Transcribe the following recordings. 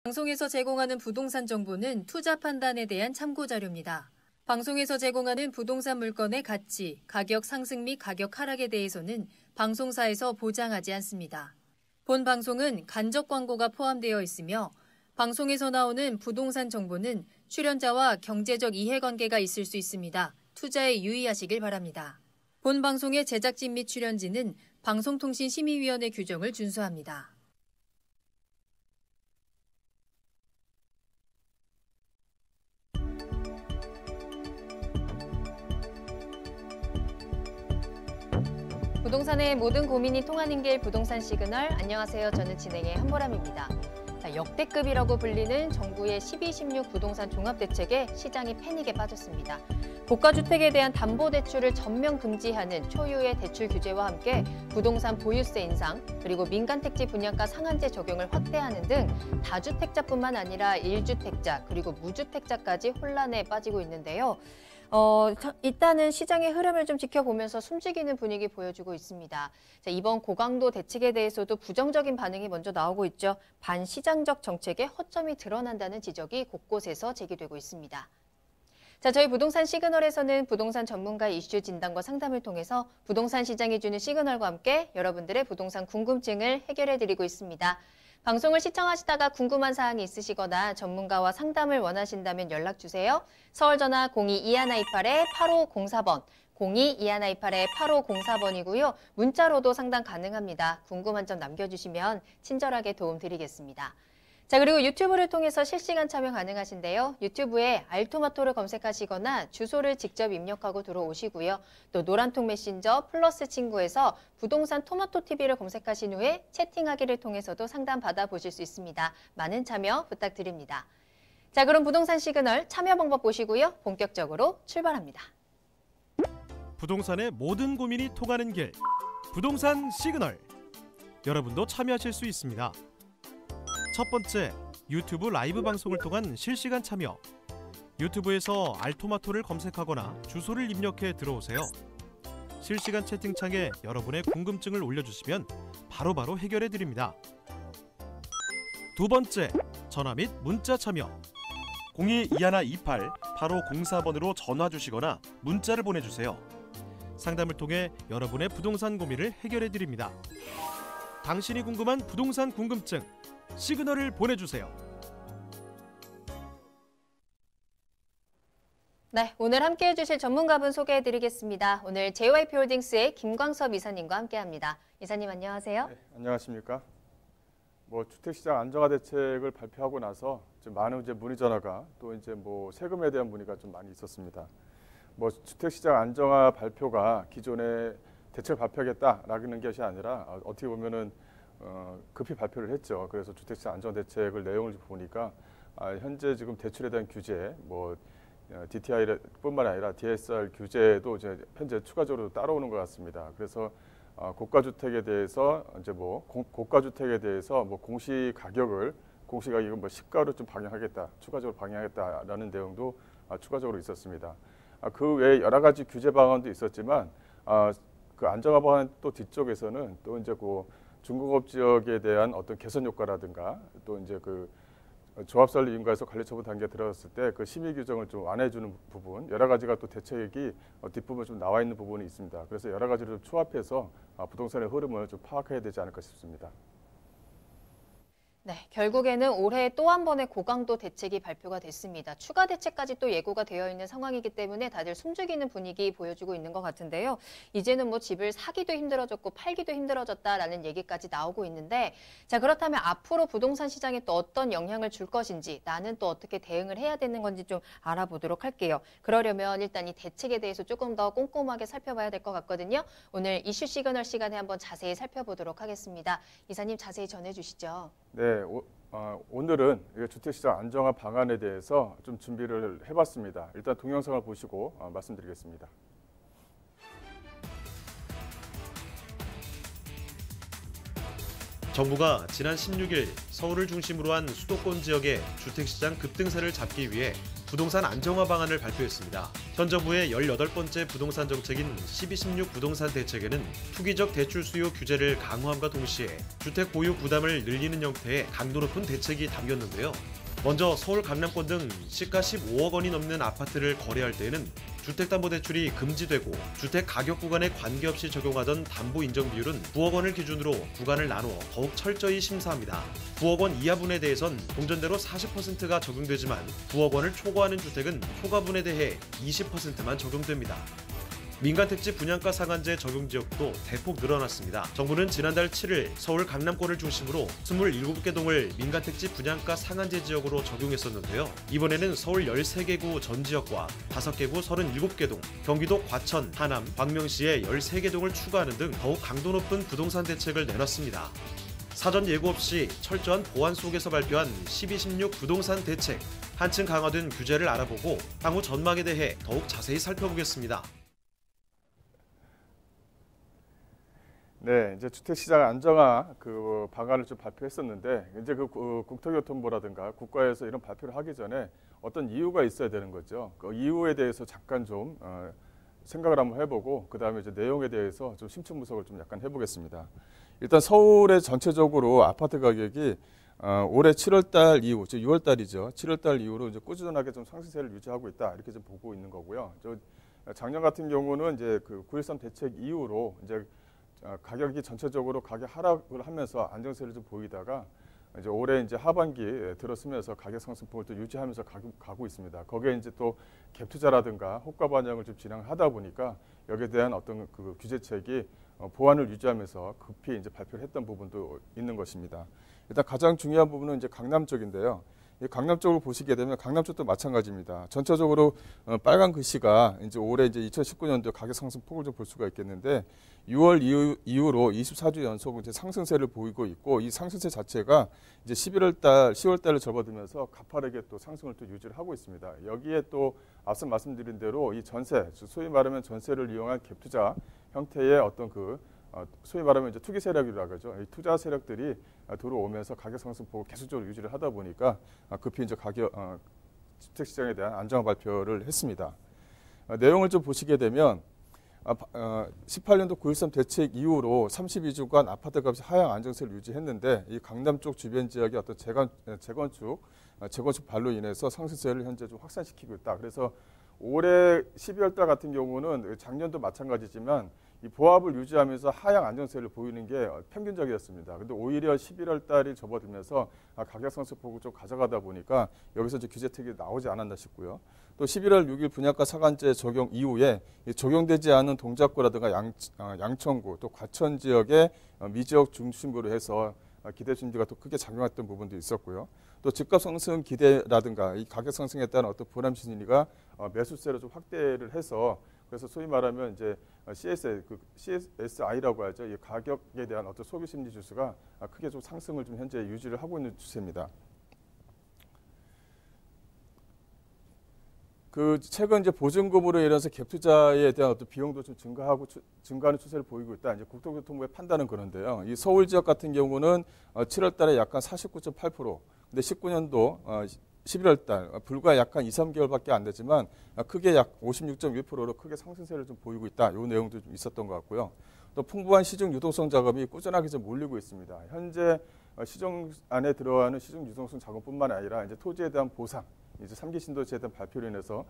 방송에서 제공하는 부동산 정보는 투자 판단에 대한 참고 자료입니다. 방송에서 제공하는 부동산 물건의 가치, 가격 상승 및 가격 하락에 대해서는 방송사에서 보장하지 않습니다. 본 방송은 간접 광고가 포함되어 있으며 방송에서 나오는 부동산 정보는 출연자와 경제적 이해관계가 있을 수 있습니다. 투자에 유의하시길 바랍니다. 본 방송의 제작진 및 출연진은 방송통신심의위원회 규정을 준수합니다. 부동산의 모든 고민이 통하는 길 부동산 시그널. 안녕하세요. 저는 진행의 한보람입니다. 역대급이라고 불리는 정부의 12.16 부동산 종합대책에 시장이 패닉에 빠졌습니다. 고가주택에 대한 담보대출을 전면 금지하는 초유의 대출 규제와 함께 부동산 보유세 인상, 그리고 민간택지 분양가 상한제 적용을 확대하는 등 다주택자뿐만 아니라 1주택자, 그리고 무주택자까지 혼란에 빠지고 있는데요. 일단은 시장의 흐름을 좀 지켜보면서 숨죽이는 분위기 보여주고 있습니다. 자, 이번 고강도 대책에 대해서도 부정적인 반응이 먼저 나오고 있죠. 반시장적 정책에 허점이 드러난다는 지적이 곳곳에서 제기되고 있습니다. 자, 저희 부동산 시그널에서는 부동산 전문가 이슈 진단과 상담을 통해서 부동산 시장이 주는 시그널과 함께 여러분들의 부동산 궁금증을 해결해드리고 있습니다. 방송을 시청하시다가 궁금한 사항이 있으시거나 전문가와 상담을 원하신다면 연락주세요. 서울전화 02-2128-8504번, 02-2128-8504번이고요. 문자로도 상담 가능합니다. 궁금한 점 남겨주시면 친절하게 도움드리겠습니다. 자, 그리고 유튜브를 통해서 실시간 참여 가능하신데요. 유튜브에 알토마토를 검색하시거나 주소를 직접 입력하고 들어오시고요. 또 노란통 메신저 플러스 친구에서 부동산 토마토 TV를 검색하신 후에 채팅하기를 통해서도 상담 받아보실 수 있습니다. 많은 참여 부탁드립니다. 자, 그럼 부동산 시그널 참여 방법 보시고요. 본격적으로 출발합니다. 부동산의 모든 고민이 통하는 길, 부동산 시그널. 여러분도 참여하실 수 있습니다. 첫 번째, 유튜브 라이브 방송을 통한 실시간 참여. 유튜브에서 알토마토를 검색하거나 주소를 입력해 들어오세요. 실시간 채팅창에 여러분의 궁금증을 올려주시면 바로바로 해결해 드립니다. 두 번째, 전화 및 문자 참여. 02-2128-8504번으로 전화 주시거나 문자를 보내주세요. 상담을 통해 여러분의 부동산 고민을 해결해 드립니다. 당신이 궁금한 부동산 궁금증, 시그널을 보내주세요. 네, 오늘 함께해 주실 전문가분 소개해드리겠습니다. 오늘 JYP홀딩스의 김광섭 이사님과 함께합니다. 이사님 안녕하세요. 네, 안녕하십니까. 주택시장 안정화 대책을 발표하고 나서 좀 많은 문의 전화가 또 세금에 대한 문의가 좀 많이 있었습니다. 주택시장 안정화 발표가 기존에 대책을 발표하겠다라는 것이 아니라 어떻게 보면은 급히 발표를 했죠. 그래서 주택시장 안정화 대책을 내용을 보니까 현재 지금 대출에 대한 규제, DTI뿐만 아니라 DSR 규제도 이제 현재 추가적으로 따라오는 것 같습니다. 그래서 고가주택에 대해서 고가주택에 대해서 공시 가격을 시가로 좀 방영하겠다, 추가적으로 방영하겠다라는 내용도 추가적으로 있었습니다. 그 외에 여러 가지 규제 방안도 있었지만 그 안정화 방안 또 뒤쪽에서는 또 이제 중공업 지역에 대한 어떤 개선 효과라든가 또 이제 조합설립 인가에서 관리처분 단계에 들어갔을 때 그 심의 규정을 좀 완화해주는 부분, 여러 가지가 또 대책이 뒷부분에 좀 나와 있는 부분이 있습니다. 그래서 여러 가지를 좀 조합해서 부동산의 흐름을 좀 파악해야 되지 않을까 싶습니다. 네, 결국에는 올해 또 한 번의 고강도 대책이 발표가 됐습니다. 추가 대책까지 또 예고가 되어 있는 상황이기 때문에 다들 숨죽이는 분위기 보여주고 있는 것 같은데요. 이제는 집을 사기도 힘들어졌고 팔기도 힘들어졌다라는 얘기까지 나오고 있는데, 자, 그렇다면 앞으로 부동산 시장에 또 어떤 영향을 줄 것인지, 나는 또 어떻게 대응을 해야 되는 건지 좀 알아보도록 할게요. 그러려면 일단 이 대책에 대해서 조금 더 꼼꼼하게 살펴봐야 될 것 같거든요. 오늘 이슈 시그널 시간에 한번 자세히 살펴보도록 하겠습니다. 이사님 자세히 전해주시죠. 네, 오늘은 주택시장 안정화 방안에 대해서 좀 준비를 해봤습니다. 일단 동영상을 보시고 말씀드리겠습니다. 정부가 지난 16일 서울을 중심으로 한 수도권 지역의 주택시장 급등세를 잡기 위해 부동산 안정화 방안을 발표했습니다. 현 정부의 18번째 부동산 정책인 12.16 부동산 대책에는 투기적 대출 수요 규제를 강화함과 동시에 주택 보유 부담을 늘리는 형태의 강도 높은 대책이 담겼는데요. 먼저 서울 강남권 등 시가 15억 원이 넘는 아파트를 거래할 때에는 주택담보대출이 금지되고 주택 가격 구간에 관계없이 적용하던 담보 인정 비율은 9억 원을 기준으로 구간을 나누어 더욱 철저히 심사합니다. 9억 원 이하분에 대해선 동전대로 40%가 적용되지만 9억 원을 초과하는 주택은 초과분에 대해 20%만 적용됩니다. 민간택지 분양가 상한제 적용 지역도 대폭 늘어났습니다. 정부는 지난달 7일 서울 강남권을 중심으로 27개 동을 민간택지 분양가 상한제 지역으로 적용했었는데요. 이번에는 서울 13개구 전 지역과 5개구 37개 동, 경기도 과천, 하남, 광명시에 13개 동을 추가하는 등 더욱 강도 높은 부동산 대책을 내놨습니다. 사전 예고 없이 철저한 보안 속에서 발표한 12.16 부동산 대책, 한층 강화된 규제를 알아보고 향후 전망에 대해 더욱 자세히 살펴보겠습니다. 네, 이제 주택시장 안정화 방안을 좀 발표했었는데 이제 국토교통부라든가 국가에서 이런 발표를 하기 전에 어떤 이유가 있어야 되는 거죠. 그 이유에 대해서 잠깐 좀 생각을 한번 해보고 그 다음에 이제 내용에 대해서 좀 심층 분석을 좀 약간 해보겠습니다. 일단 서울의 전체적으로 아파트 가격이 올해 7월달 이후, 즉 6월달이죠. 7월달 이후로 이제 꾸준하게 좀 상승세를 유지하고 있다 이렇게 좀 보고 있는 거고요. 작년 같은 경우는 이제 그 9.13 대책 이후로 이제 가격이 전체적으로 가격 하락을 하면서 안정세를 좀 보이다가 이제 올해 이제 하반기에 들어서면서 가격 상승폭을 또 유지하면서 가고 있습니다. 거기에 이제 또 갭 투자라든가 호가 반영을 좀 진행하다 보니까 여기에 대한 어떤 그 규제책이 보완을 유지하면서 급히 이제 발표를 했던 부분도 있는 것입니다. 일단 가장 중요한 부분은 이제 강남 쪽인데요. 이 강남 쪽을 보시게 되면 강남 쪽도 마찬가지입니다. 전체적으로 빨간 글씨가 이제 올해 이제 2019년도 가격 상승 폭을 좀 볼 수가 있겠는데 6월 이후로 24주 연속 이제 상승세를 보이고 있고 이 상승세 자체가 이제 10월 달을 접어들면서 가파르게 또 상승을 또 유지를 하고 있습니다. 여기에 또 앞서 말씀드린 대로 이 전세, 소위 말하면 전세를 이용한 갭 투자 형태의 어떤 소위 말하면 이제 투기 세력이라고 하죠. 이 투자 세력들이 들어오면서 가격 상승폭을 계속적으로 유지를 하다 보니까 급히 이제 주택 시장에 대한 안정화 발표를 했습니다. 내용을 좀 보시게 되면 18년도 9.13 대책 이후로 32주간 아파트 값이 하향 안정세를 유지했는데 이 강남 쪽 주변 지역의 어떤 재건축 발로 인해서 상승세를 현재 좀 확산시키고 있다. 그래서 올해 12월 달 같은 경우는 작년도 마찬가지지만 이 보합을 유지하면서 하향 안정세를 보이는 게 평균적이었습니다. 그런데 오히려 11월 달이 접어들면서 가격 상승폭을 좀 가져가다 보니까 여기서 이제 규제책이 나오지 않았나 싶고요. 또 11월 6일 분양가 상한제 적용 이후에 적용되지 않은 동작구라든가 양천구 또 과천 지역의 미지역 중심부로 해서 기대 심리가 또 크게 작용했던 부분도 있었고요. 또 집값 상승 기대라든가 이 가격 상승에 따른 어떤 불안 심리가 매수세를 좀 확대를 해서 그래서 소위 말하면 이제 CSI라고 하죠. 이 가격에 대한 어떤 소비 심리 지수가 크게 좀 상승을 좀 현재 유지를 하고 있는 추세입니다. 최근 이제 보증금으로 인해서 갭 투자에 대한 어떤 비용도 좀 증가하는 추세를 보이고 있다. 이제 국토교통부의 판단은 그런데요. 이 서울 지역 같은 경우는 7월달에 약간 49.8%, 근데 19년도 11월 달 불과 약간 2, 3개월밖에 안 되지만 크게 약 56.1%로 크게 상승세를 좀 보이고 있다. 이 내용도 좀 있었던 것 같고요. 또 풍부한 시중 유동성 자금이 꾸준하게 좀 몰리고 있습니다. 현재 시중 안에 들어가는 시중 유동성 자금뿐만 아니라 이제 토지에 대한 보상, 이제 3기 신도시에 대한 발표로 인해서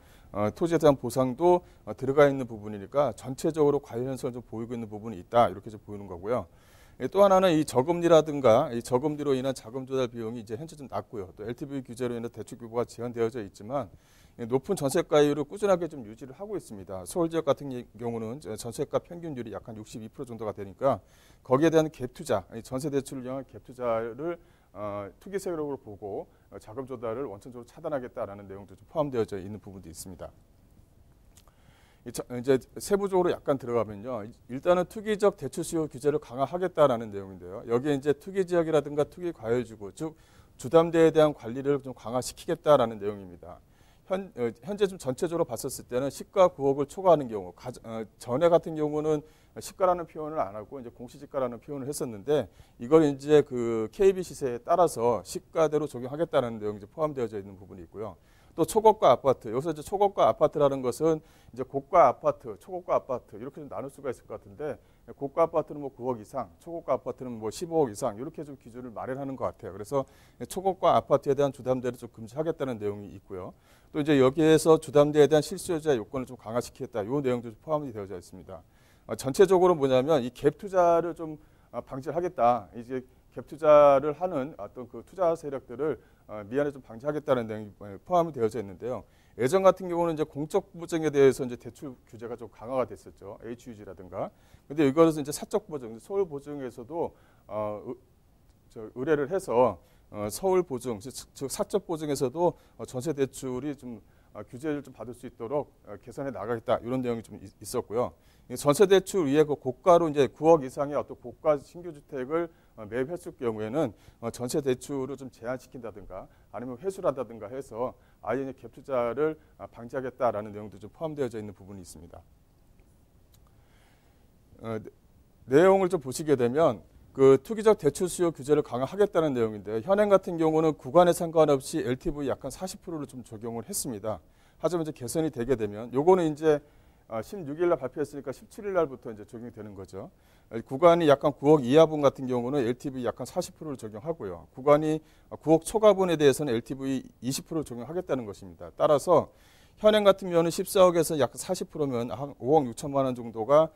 토지에 대한 보상도 들어가 있는 부분이니까 전체적으로 관련 현상을 좀 보이고 있는 부분이 있다. 이렇게 좀 보이는 거고요. 또 하나는 이 저금리라든가 이 저금리로 인한 자금 조달 비용이 이제 현재 좀 낮고요. 또 LTV 규제로 인해 대출 규모가 제한되어져 있지만 높은 전세가율을 꾸준하게 좀 유지를 하고 있습니다. 서울 지역 같은 경우는 전세가 평균율이 약간 62% 정도가 되니까 거기에 대한 갭 투자, 전세 대출을 이용한 갭 투자를 투기 세력으로 보고 자금 조달을 원천적으로 차단하겠다라는 내용도 좀 포함되어져 있는 부분도 있습니다. 이제 세부적으로 약간 들어가면요. 일단은 투기적 대출 수요 규제를 강화하겠다라는 내용인데요. 여기에 이제 투기 지역이라든가 투기 과열주고, 즉 주담대에 대한 관리를 좀 강화시키겠다라는 내용입니다. 현재 좀 전체적으로 봤었을 때는 시가 9억을 초과하는 경우, 전에 같은 경우는 시가라는 표현을 안 하고 이제 공시지가라는 표현을 했었는데 이걸 이제 그 KB 시세에 따라서 시가대로 적용하겠다는 내용이 이제 포함되어져 있는 부분이 있고요. 또 초고가 아파트, 여기서 이제 초고가 아파트라는 것은 이제 고가 아파트, 초고가 아파트 이렇게 좀 나눌 수가 있을 것 같은데 고가 아파트는 뭐 9억 이상, 초고가 아파트는 뭐 15억 이상 이렇게 좀 기준을 마련하는 것 같아요. 그래서 초고가 아파트에 대한 주담대를 좀 금지하겠다는 내용이 있고요. 또 이제 여기에서 주담대에 대한 실수요자 요건을 좀 강화시키겠다. 이 내용도 포함이 되어져 있습니다. 전체적으로 뭐냐면 이 갭 투자를 좀 방지하겠다. 이제 갭 투자를 하는 어떤 그 투자 세력들을 미연에 좀 방지하겠다는 내용이 포함이 되어져 있는데요. 예전 같은 경우는 이제 공적 보증에 대해서 이제 대출 규제가 좀 강화가 됐었죠. HUG라든가. 근데 이거는 이제 사적 보증, 서울 보증에서도 의뢰를 해서 서울 보증, 즉 사적 보증에서도 전세 대출이 좀 규제를 좀 받을 수 있도록 개선해 나가겠다 이런 내용이 좀 있었고요. 전세 대출 위에 그 고가로 이제 9억 이상의 어떤 고가 신규 주택을 매입했을 경우에는 전세 대출을 좀 제한시킨다든가 아니면 회수를 한다든가 해서 아예 갭 투자를 방지하겠다라는 내용도 좀 포함되어져 있는 부분이 있습니다. 내용을 좀 보시게 되면 그 투기적 대출 수요 규제를 강화하겠다는 내용인데 현행 같은 경우는 구간에 상관없이 LTV 약간 40%를 좀 적용을 했습니다. 하지만 이제 개선이 되게 되면 요거는 이제 16일 날 발표했으니까 17일 날부터 이제 적용이 되는 거죠. 구간이 약간 9억 이하분 같은 경우는 LTV 약간 40%를 적용하고요. 구간이 9억 초과분에 대해서는 LTV 20%를 적용하겠다는 것입니다. 따라서 현행 같은 경우는 14억에서 약 40%면 한 5억 6천만 원 정도가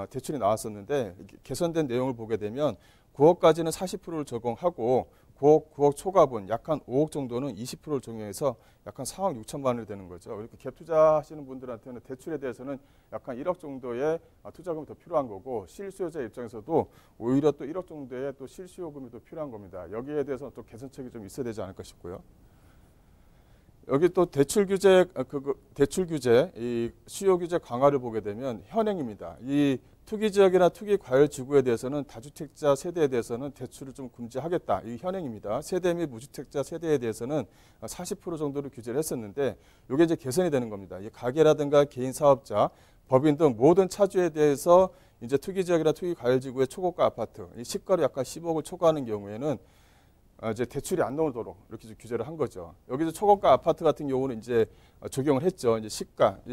대출이 나왔었는데 개선된 내용을 보게 되면 9억까지는 40%를 적용하고 9억 초과분 약간 5억 정도는 20%를 적용해서 약간 4억 6천만 원이 되는 거죠. 이렇게 갭 투자하시는 분들한테는 대출에 대해서는 약간 1억 정도의 투자금이 더 필요한 거고 실수요자 입장에서도 오히려 또 1억 정도의 또 실수요금이 더 필요한 겁니다. 여기에 대해서 또 개선책이 좀 있어야 되지 않을까 싶고요. 여기 또 대출 규제, 이 수요 규제 강화를 보게 되면 현행입니다. 이 투기 지역이나 투기 과열 지구에 대해서는 다주택자 세대에 대해서는 대출을 좀 금지하겠다. 이 현행입니다. 세대 및 무주택자 세대에 대해서는 40% 정도로 규제를 했었는데 이게 이제 개선이 되는 겁니다. 이 가게라든가 개인 사업자, 법인 등 모든 차주에 대해서 이제 투기 지역이나 투기 과열 지구의 초고가 아파트, 이 시가로 약간 10억을 초과하는 경우에는 이제 대출이 안 나오도록 이렇게 규제를 한 거죠. 여기서 초고가 아파트 같은 경우는 이제 적용을 했죠. 이제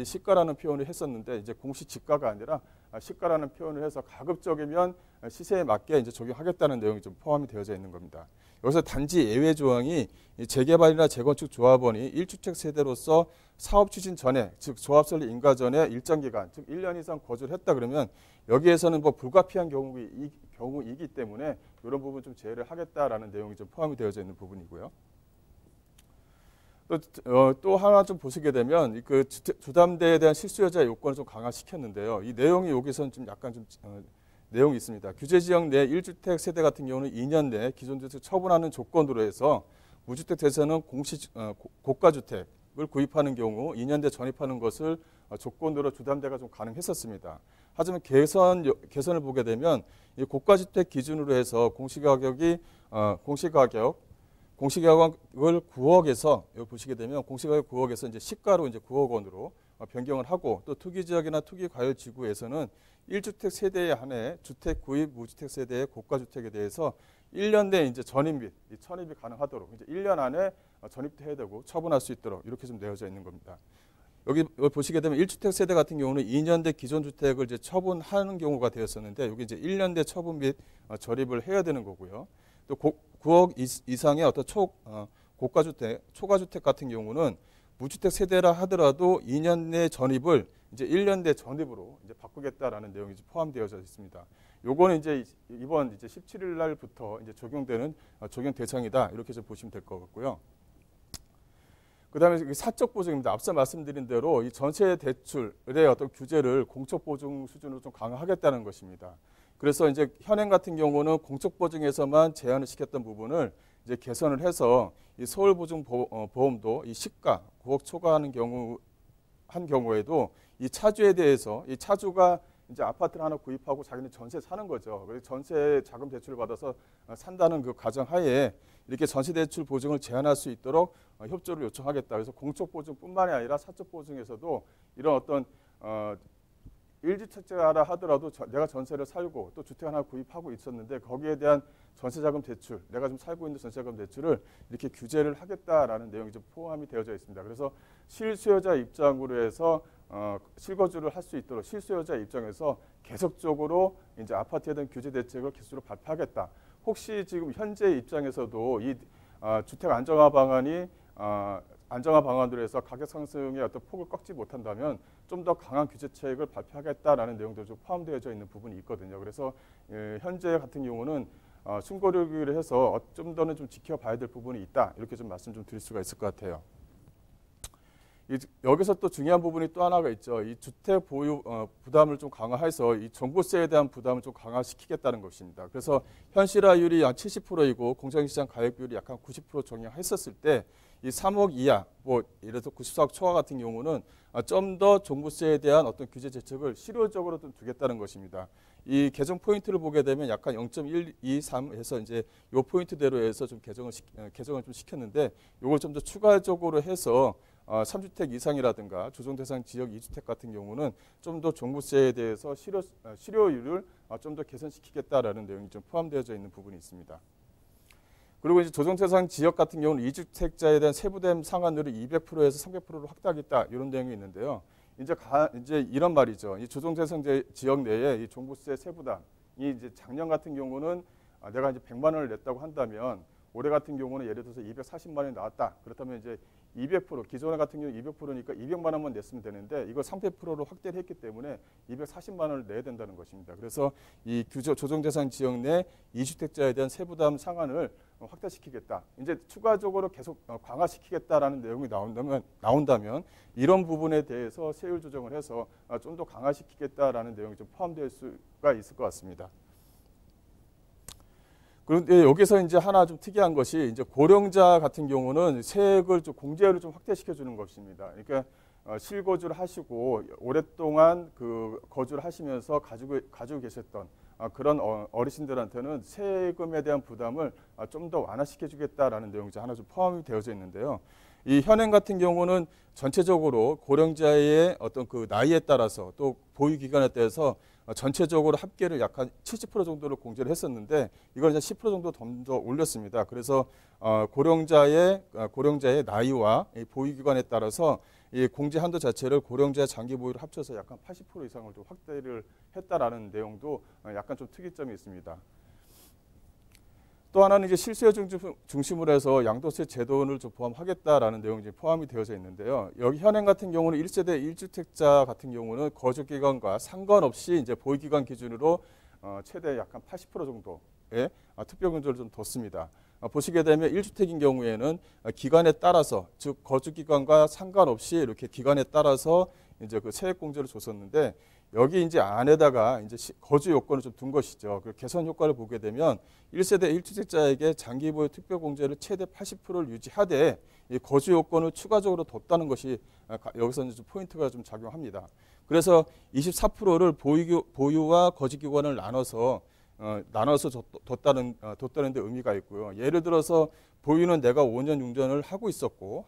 시가라는 표현을 했었는데 이제 공시지가가 아니라 시가라는 표현을 해서 가급적이면 시세에 맞게 이제 적용하겠다는 내용이 좀 포함이 되어져 있는 겁니다. 여기서 단지 예외 조항이 재개발이나 재건축 조합원이 1주택 세대로서 사업 추진 전에, 즉 조합 설립 인가 전에 일정 기간, 즉 1년 이상 거주를 했다 그러면 여기에서는 뭐 불가피한 경우이기 때문에 이런 부분 좀 제외를 하겠다라는 내용이 좀 포함이 되어져 있는 부분이고요. 또 하나 좀 보시게 되면 그 주담대에 대한 실수요자 요건을 좀 강화시켰는데요. 이 내용이 여기서는 좀 약간 좀 내용이 있습니다. 규제 지역 내 1주택 세대 같은 경우는 2년 내에 기존 주택 처분하는 조건으로 해서 무주택 대에서는 고가주택을 구입하는 경우 2년 내 전입하는 것을 조건으로 주담대가 좀 가능했었습니다. 하지만 개선을 보게 되면 이 고가주택 기준으로 해서 공시가격을 9억에서 여기 보시게 되면 공시가격 9억에서 이제 시가로 이제 9억 원으로 변경을 하고 또 투기 지역이나 투기 과열 지구에서는 1주택 세대에 한해 주택 구입 무주택 세대의 고가주택에 대해서 1년 내에 이제 전입 천입이 가능하도록 이제 1년 안에 전입도 해야 되고 처분할 수 있도록 이렇게 좀 내어져 있는 겁니다. 여기 보시게 되면 1주택 세대 같은 경우는 2년 대 기존 주택을 이제 처분하는 경우가 되었었는데 여기 이제 1년 대 처분 및 절입을 해야 되는 거고요. 또 9억 이상의 어떤 고가주택, 초과주택 같은 경우는 무주택 세대라 하더라도 2년 내 전입을 이제 1년 내 전입으로 이제 바꾸겠다라는 내용이 포함되어져 있습니다. 요거는 이제 이번 이제 17일 날부터 이제 적용되는 적용 대상이다 이렇게 좀 보시면 될 것 같고요. 그다음에 사적 보증입니다. 앞서 말씀드린 대로 이 전세 대출의 어떤 규제를 공적 보증 수준으로 좀 강화하겠다는 것입니다. 그래서 이제 현행 같은 경우는 공적 보증에서만 제한을 시켰던 부분을 이제 개선을 해서 이 서울 보증 보험도 이 시가 9억 초과하는 경우에도 이 차주에 대해서 이 차주가 이제 아파트를 하나 구입하고 자기는 전세 사는 거죠. 그래서 전세 자금 대출을 받아서 산다는 그 가정하에 이렇게 전세 대출 보증을 제한할 수 있도록 협조를 요청하겠다. 그래서 공적 보증뿐만이 아니라 사적 보증에서도 이런 어떤 1주택자라 하더라도 내가 전세를 살고 또 주택 하나 구입하고 있었는데 거기에 대한 전세자금 대출, 내가 좀 살고 있는 전세자금 대출을 이렇게 규제를 하겠다라는 내용이 좀 포함이 되어져 있습니다. 그래서 실수요자 입장으로 해서 실거주를 할 수 있도록 실수요자 입장에서 계속적으로 이제 아파트에 대한 규제 대책을 계속적으로 발표하겠다. 혹시 지금 현재 입장에서도 이 주택 안정화 방안이 안정화 방안으로 해서 가격 상승의 어떤 폭을 꺾지 못한다면 좀 더 강한 규제책을 발표하겠다라는 내용도 좀 포함되어져 있는 부분이 있거든요. 그래서 현재 같은 경우는 충고를 해서 좀 더는 좀 지켜봐야 될 부분이 있다. 이렇게 좀 말씀 좀 드릴 수가 있을 것 같아요. 여기서 또 중요한 부분이 또 하나가 있죠. 이 주택 보유 부담을 좀 강화해서 이 종부세에 대한 부담을 좀 강화시키겠다는 것입니다. 그래서 현실화율이 약 70%이고 공정시장 가액 비율이 약간 90% 정량했었을 때 이 3억 이하, 뭐 예를 들어 94억 초과 같은 경우는 좀 더 종부세에 대한 어떤 규제 대책을 실효적으로 좀 두겠다는 것입니다. 이 개정 포인트를 보게 되면 약간 0.123해서 이제 요 포인트대로 해서 좀 개정을 좀 시켰는데 요걸 좀 더 추가적으로 해서 3주택 이상이라든가 조정 대상 지역 2주택 같은 경우는 좀 더 종부세에 대해서 실효율을 좀 더 개선시키겠다라는 내용이 좀 포함되어져 있는 부분이 있습니다. 그리고 이제 조정 대상 지역 같은 경우는 2주택자에 대한 세부담 상한율을 200%에서 300%로 확대하겠다 이런 내용이 있는데요. 이제 이런 말이죠. 이 조정 대상 지역 내에 이 종부세 세부담이 이제 작년 같은 경우는 내가 이제 100만 원을 냈다고 한다면 올해 같은 경우는 예를 들어서 240만 원이 나왔다. 그렇다면 이제 200% 기존에 같은 경우 200%니까 200만 원만 냈으면 되는데 이걸 300%로 확대를 했기 때문에 240만 원을 내야 된다는 것입니다. 그래서 이 조정 대상 지역 내 2주택자에 대한 세부담 상한을 확대시키겠다. 이제 추가적으로 계속 강화시키겠다라는 내용이 나온다면 이런 부분에 대해서 세율 조정을 해서 좀 더 강화시키겠다라는 내용이 좀 포함될 수가 있을 것 같습니다. 그런데 여기서 이제 하나 좀 특이한 것이 이제 고령자 같은 경우는 세액을 좀 공제율을 좀 확대시켜 주는 것입니다. 그러니까 실거주를 하시고 오랫동안 그 거주를 하시면서 가지고 계셨던 그런 어르신들한테는 세금에 대한 부담을 좀 더 완화시켜 주겠다라는 내용이 하나 좀 포함이 되어져 있는데요. 이 현행 같은 경우는 전체적으로 고령자의 어떤 그 나이에 따라서 또 보유 기간에 따라서 전체적으로 합계를 약 한 70% 정도를 공제를 했었는데 이걸 이제 10% 정도 더 올렸습니다. 그래서 고령자의 나이와 보유 기간에 따라서 이 공제 한도 자체를 고령자 장기 보유를 합쳐서 약간 80% 이상을 좀 확대를 했다라는 내용도 약간 좀 특이점이 있습니다. 또 하나는 이제 실수요 중심으로 해서 양도세 제도를 좀 포함하겠다라는 내용이 이제 포함이 되어져 있는데요. 여기 현행 같은 경우는 1세대 1주택자 같은 경우는 거주 기간과 상관없이 이제 보유 기간 기준으로 최대 약간 80% 정도의 특별 공제를 좀 뒀습니다. 보시게 되면 1주택인 경우에는 기간에 따라서 즉 거주 기간과 상관없이 이렇게 기간에 따라서 이제 그 세액 공제를 줬었는데 여기 이제 안에다가 이제 거주 요건을 좀 둔 것이죠. 그 개선 효과를 보게 되면 1세대 1주택자에게 장기 보유 특별 공제를 최대 80%를 유지하되 이 거주 요건을 추가적으로 뒀다는 것이 여기서 이제 좀 포인트가 좀 작용합니다. 그래서 24%를 보유와 거주 기간을 나눠서 뒀다는 데 의미가 있고요. 예를 들어서 보유는 내가 5년 용전을 하고 있었고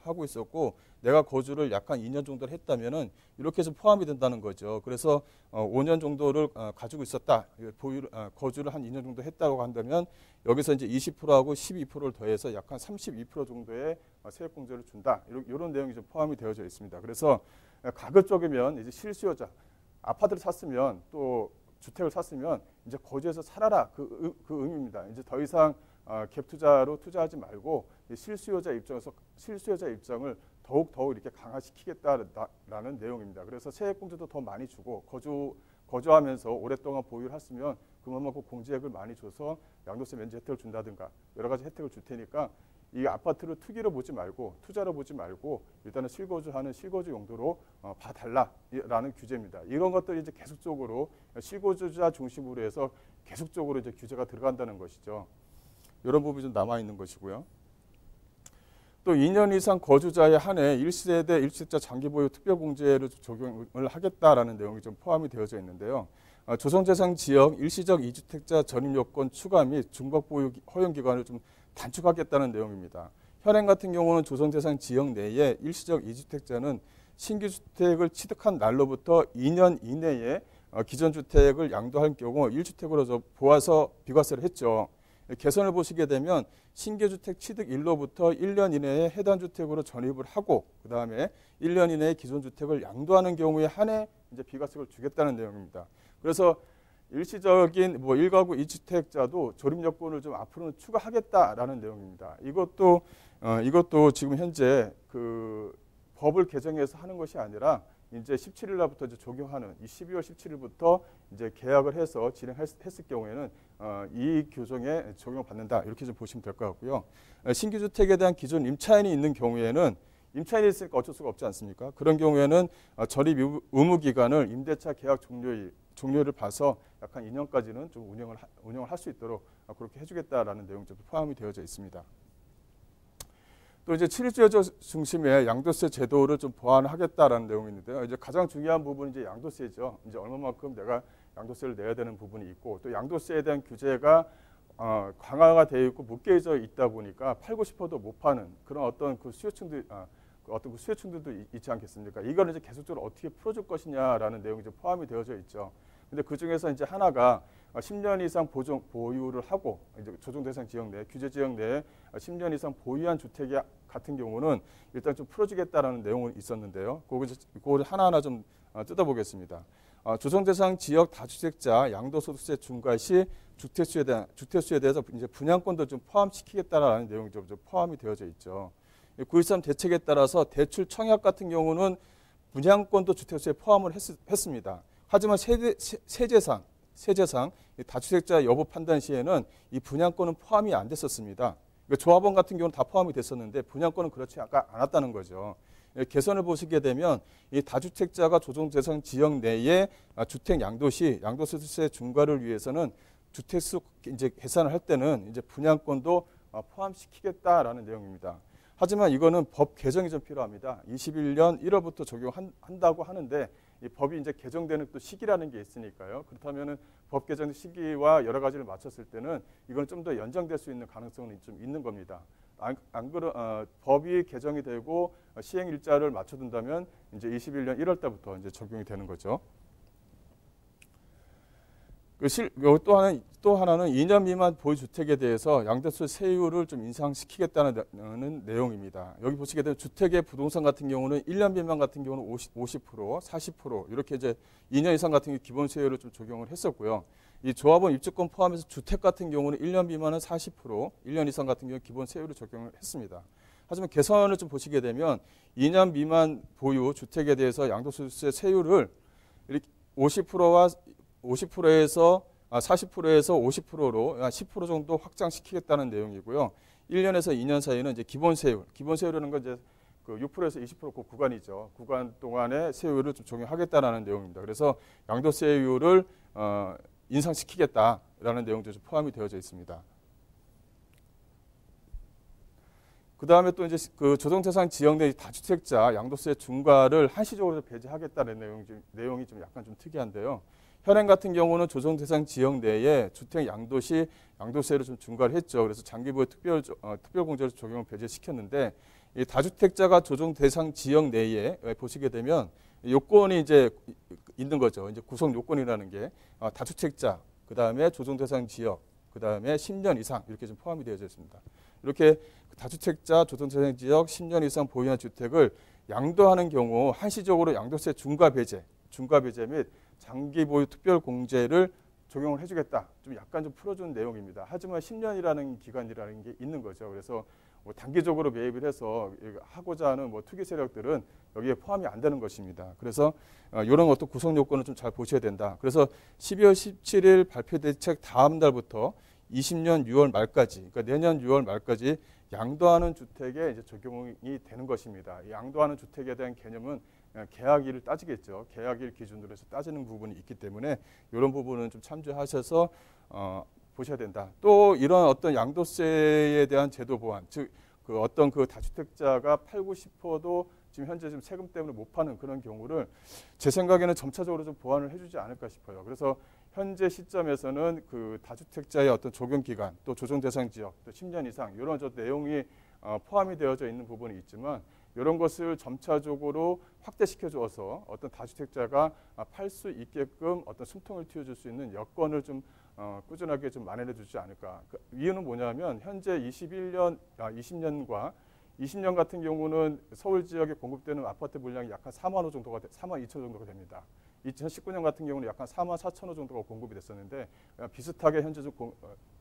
내가 거주를 약간 2년 정도를 했다면은 이렇게 해서 포함이 된다는 거죠. 그래서 5년 정도를 가지고 있었다. 거주를 한 2년 정도 했다고 한다면 여기서 이제 20%하고 12%를 더해서 약간 32% 정도의 세액 공제를 준다. 이런 내용이 좀 포함이 되어져 있습니다. 그래서 가급적이면 이제 실수요자 아파트를 샀으면 또 주택을 샀으면 이제 거주해서 살아라 그 의미입니다. 이제 더 이상 갭 투자로 투자하지 말고 실수요자 입장을 더욱 이렇게 강화시키겠다라는 내용입니다. 그래서 세액 공제도 더 많이 주고 거주하면서 오랫동안 보유를 했으면 그만큼 공제액을 많이 줘서 양도세 면제 혜택을 준다든가 여러 가지 혜택을 줄 테니까 이 아파트를 투기로 보지 말고 투자로 보지 말고 일단은 실거주하는 실거주 용도로 봐달라라는 규제입니다. 이런 것들이 이제 계속적으로 실거주자 중심으로 해서 계속적으로 이제 규제가 들어간다는 것이죠. 이런 부분이 좀 남아 있는 것이고요. 또 2년 이상 거주자에 한해 1세대 1주택자 장기 보유 특별 공제를 적용을 하겠다라는 내용이 좀 포함이 되어져 있는데요. 조정 대상 지역 일시적 2주택자 전입 요건 추가 및 중복 보유 허용 기간을 좀 단축하겠다는 내용입니다. 현행 같은 경우는 조정 대상 지역 내에 일시적 2주택자는 신규 주택을 취득한 날로부터 2년 이내에 기존 주택을 양도할 경우 1주택으로 보아서 비과세를 했죠. 개선을 보시게 되면 신규 주택 취득 일로부터 1년 이내에 해당 주택으로 전입을 하고 그다음에 1년 이내에 기존 주택을 양도하는 경우에 한해 이제 비과세를 주겠다는 내용입니다. 그래서 일시적인 뭐 1가구 2주택자도 조립 여건을 좀 앞으로는 추가하겠다라는 내용입니다. 이것도 지금 현재 그 법을 개정해서 하는 것이 아니라 이제 17일 날부터 이제 적용하는 이 12월 17일부터 이제 계약을 해서 진행했을 경우에는 이 규정에 적용을 받는다 이렇게 좀 보시면 될 것 같고요. 신규 주택에 대한 기존 임차인이 있는 경우에는 임차인이 있으니까 어쩔 수가 없지 않습니까? 그런 경우에는 전입 의무 기간을 임대차 계약 종료를 봐서 약 한 2년까지는 좀 운영을 할 수 있도록 그렇게 해주겠다라는 내용이 좀 포함이 되어져 있습니다. 또 이제 7일주의 중심의 양도세 제도를 좀 보완하겠다라는 내용이 있는데요. 이제 가장 중요한 부분은 이제 양도세죠. 이제 얼마만큼 내가 양도세를 내야 되는 부분이 있고 또 양도세에 대한 규제가 강화가 되어 있고 묶여져 있다 보니까 팔고 싶어도 못 파는 그런 어떤 그 수요층들도 있지 않겠습니까? 이걸 이제 계속적으로 어떻게 풀어줄 것이냐라는 내용이 좀 포함이 되어져 있죠. 근데 그 중에서 이제 하나가 10년 이상 보유를 하고 이제 조정 대상 지역 내 규제 지역 내에 10년 이상 보유한 주택 같은 경우는 일단 좀 풀어주겠다라는 내용은 있었는데요. 그거 하나하나 좀 뜯어보겠습니다. 조정 대상 지역 다주택자 양도소득세 중과 시 주택수에 대해서 이제 분양권도 좀 포함시키겠다라는 내용이 좀 포함이 되어져 있죠. 9.13 대책에 따라서 대출 청약 같은 경우는 분양권도 주택수에 포함을 했습니다. 하지만 세제상 다주택자 여부 판단 시에는 이 분양권은 포함이 안 됐었습니다. 그러니까 조합원 같은 경우는 다 포함이 됐었는데 분양권은 그렇지 않았다는 거죠. 개선을 보시게 되면 이 다주택자가 조정 대상 지역 내에 주택 양도시 양도소득세 중과를 위해서는 주택수 이제 계산을 할 때는 이제 분양권도 포함시키겠다라는 내용입니다. 하지만 이거는 법 개정이 좀 필요합니다. 21년 1월부터 적용한다고 하는데 이 법이 이제 개정되는 또 시기라는 게 있으니까요. 그렇다면은 법 개정 시기와 여러 가지를 맞췄을 때는 이건 좀 더 연장될 수 있는 가능성은 좀 있는 겁니다. 법이 개정이 되고 시행 일자를 맞춰둔다면 이제 21년 1월 달부터 이제 적용이 되는 거죠. 또 하나는 2년 미만 보유주택에 대해서 양도세 세율을 좀 인상시키겠다는 내용입니다. 여기 보시게 되면 주택의 부동산 같은 경우는 1년 미만 같은 경우는 50%, 40% 이렇게 이제 2년 이상 같은 경우 기본 세율을 좀 적용을 했었고요. 이 조합원 입주권 포함해서 주택 같은 경우는 1년 미만은 40%, 1년 이상 같은 경우 기본 세율을 적용을 했습니다. 하지만 개선을 좀 보시게 되면 2년 미만 보유 주택에 대해서 양도소득세 세율을 이렇게 40%에서 50%로 10% 정도 확장시키겠다는 내용이고요. 1년에서 2년 사이는 이제 기본 세율이라는 건 이제 그 6%에서 20% 그 구간이죠. 구간 동안의 세율을 좀 적용하겠다라는 내용입니다. 그래서 양도세율을 인상시키겠다라는 내용도 좀 포함이 되어져 있습니다. 그 다음에 또 이제 그 조정 대상 지역 내 다주택자 양도세 중과를 한시적으로 배제하겠다는 내용이 좀 약간 좀 특이한데요. 현행 같은 경우는 조정 대상 지역 내에 주택 양도시 양도세를 좀 중과를 했죠. 그래서 장기부의 특별공제를 적용을 배제시켰는데 이 다주택자가 조정 대상 지역 내에 보시게 되면 요건이 이제 있는 거죠. 이제 구성 요건이라는 게 다주택자, 그 다음에 조정 대상 지역, 그 다음에 10년 이상 이렇게 좀 포함이 되어져 있습니다. 이렇게 다주택자, 조정 대상 지역 10년 이상 보유한 주택을 양도하는 경우 한시적으로 양도세 중과 배제 및 장기 보유 특별 공제를 적용을 해주겠다. 좀 약간 좀 풀어주는 내용입니다. 하지만 10년이라는 기간이라는 게 있는 거죠. 그래서 뭐 단기적으로 매입을 해서 하고자 하는 뭐 투기 세력들은 여기에 포함이 안 되는 것입니다. 그래서 이런 어떤 구성 요건을 좀 잘 보셔야 된다. 그래서 12월 17일 발표 대책 다음 달부터 20년 6월 말까지, 그러니까 내년 6월 말까지 양도하는 주택에 이제 적용이 되는 것입니다. 이 양도하는 주택에 대한 개념은 계약일을 따지겠죠. 계약일 기준으로 해서 따지는 부분이 있기 때문에 이런 부분은 좀 참조하셔서 보셔야 된다. 또 이런 어떤 양도세에 대한 제도 보완, 즉 그 어떤 그 다주택자가 팔고 싶어도 지금 현재 좀 세금 때문에 못 파는 그런 경우를 제 생각에는 점차적으로 좀 보완을 해주지 않을까 싶어요. 그래서 현재 시점에서는 그 다주택자의 어떤 적용 기간, 또 조정 대상 지역, 또 10년 이상 이런 저 내용이 포함이 되어져 있는 부분이 있지만 이런 것을 점차적으로 확대시켜 주어서 어떤 다주택자가 팔 수 있게끔 어떤 숨통을 틔워줄 수 있는 여건을 좀 꾸준하게 좀 마련해 주지 않을까. 그 이유는 뭐냐면 현재 20년과 20년 같은 경우는 서울 지역에 공급되는 아파트 물량이 약 한 4만 호 정도가 4만 2천 정도가 됩니다. 2019년 같은 경우는 약 한 4만 4천 호 정도가 공급이 됐었는데 비슷하게 현재 좀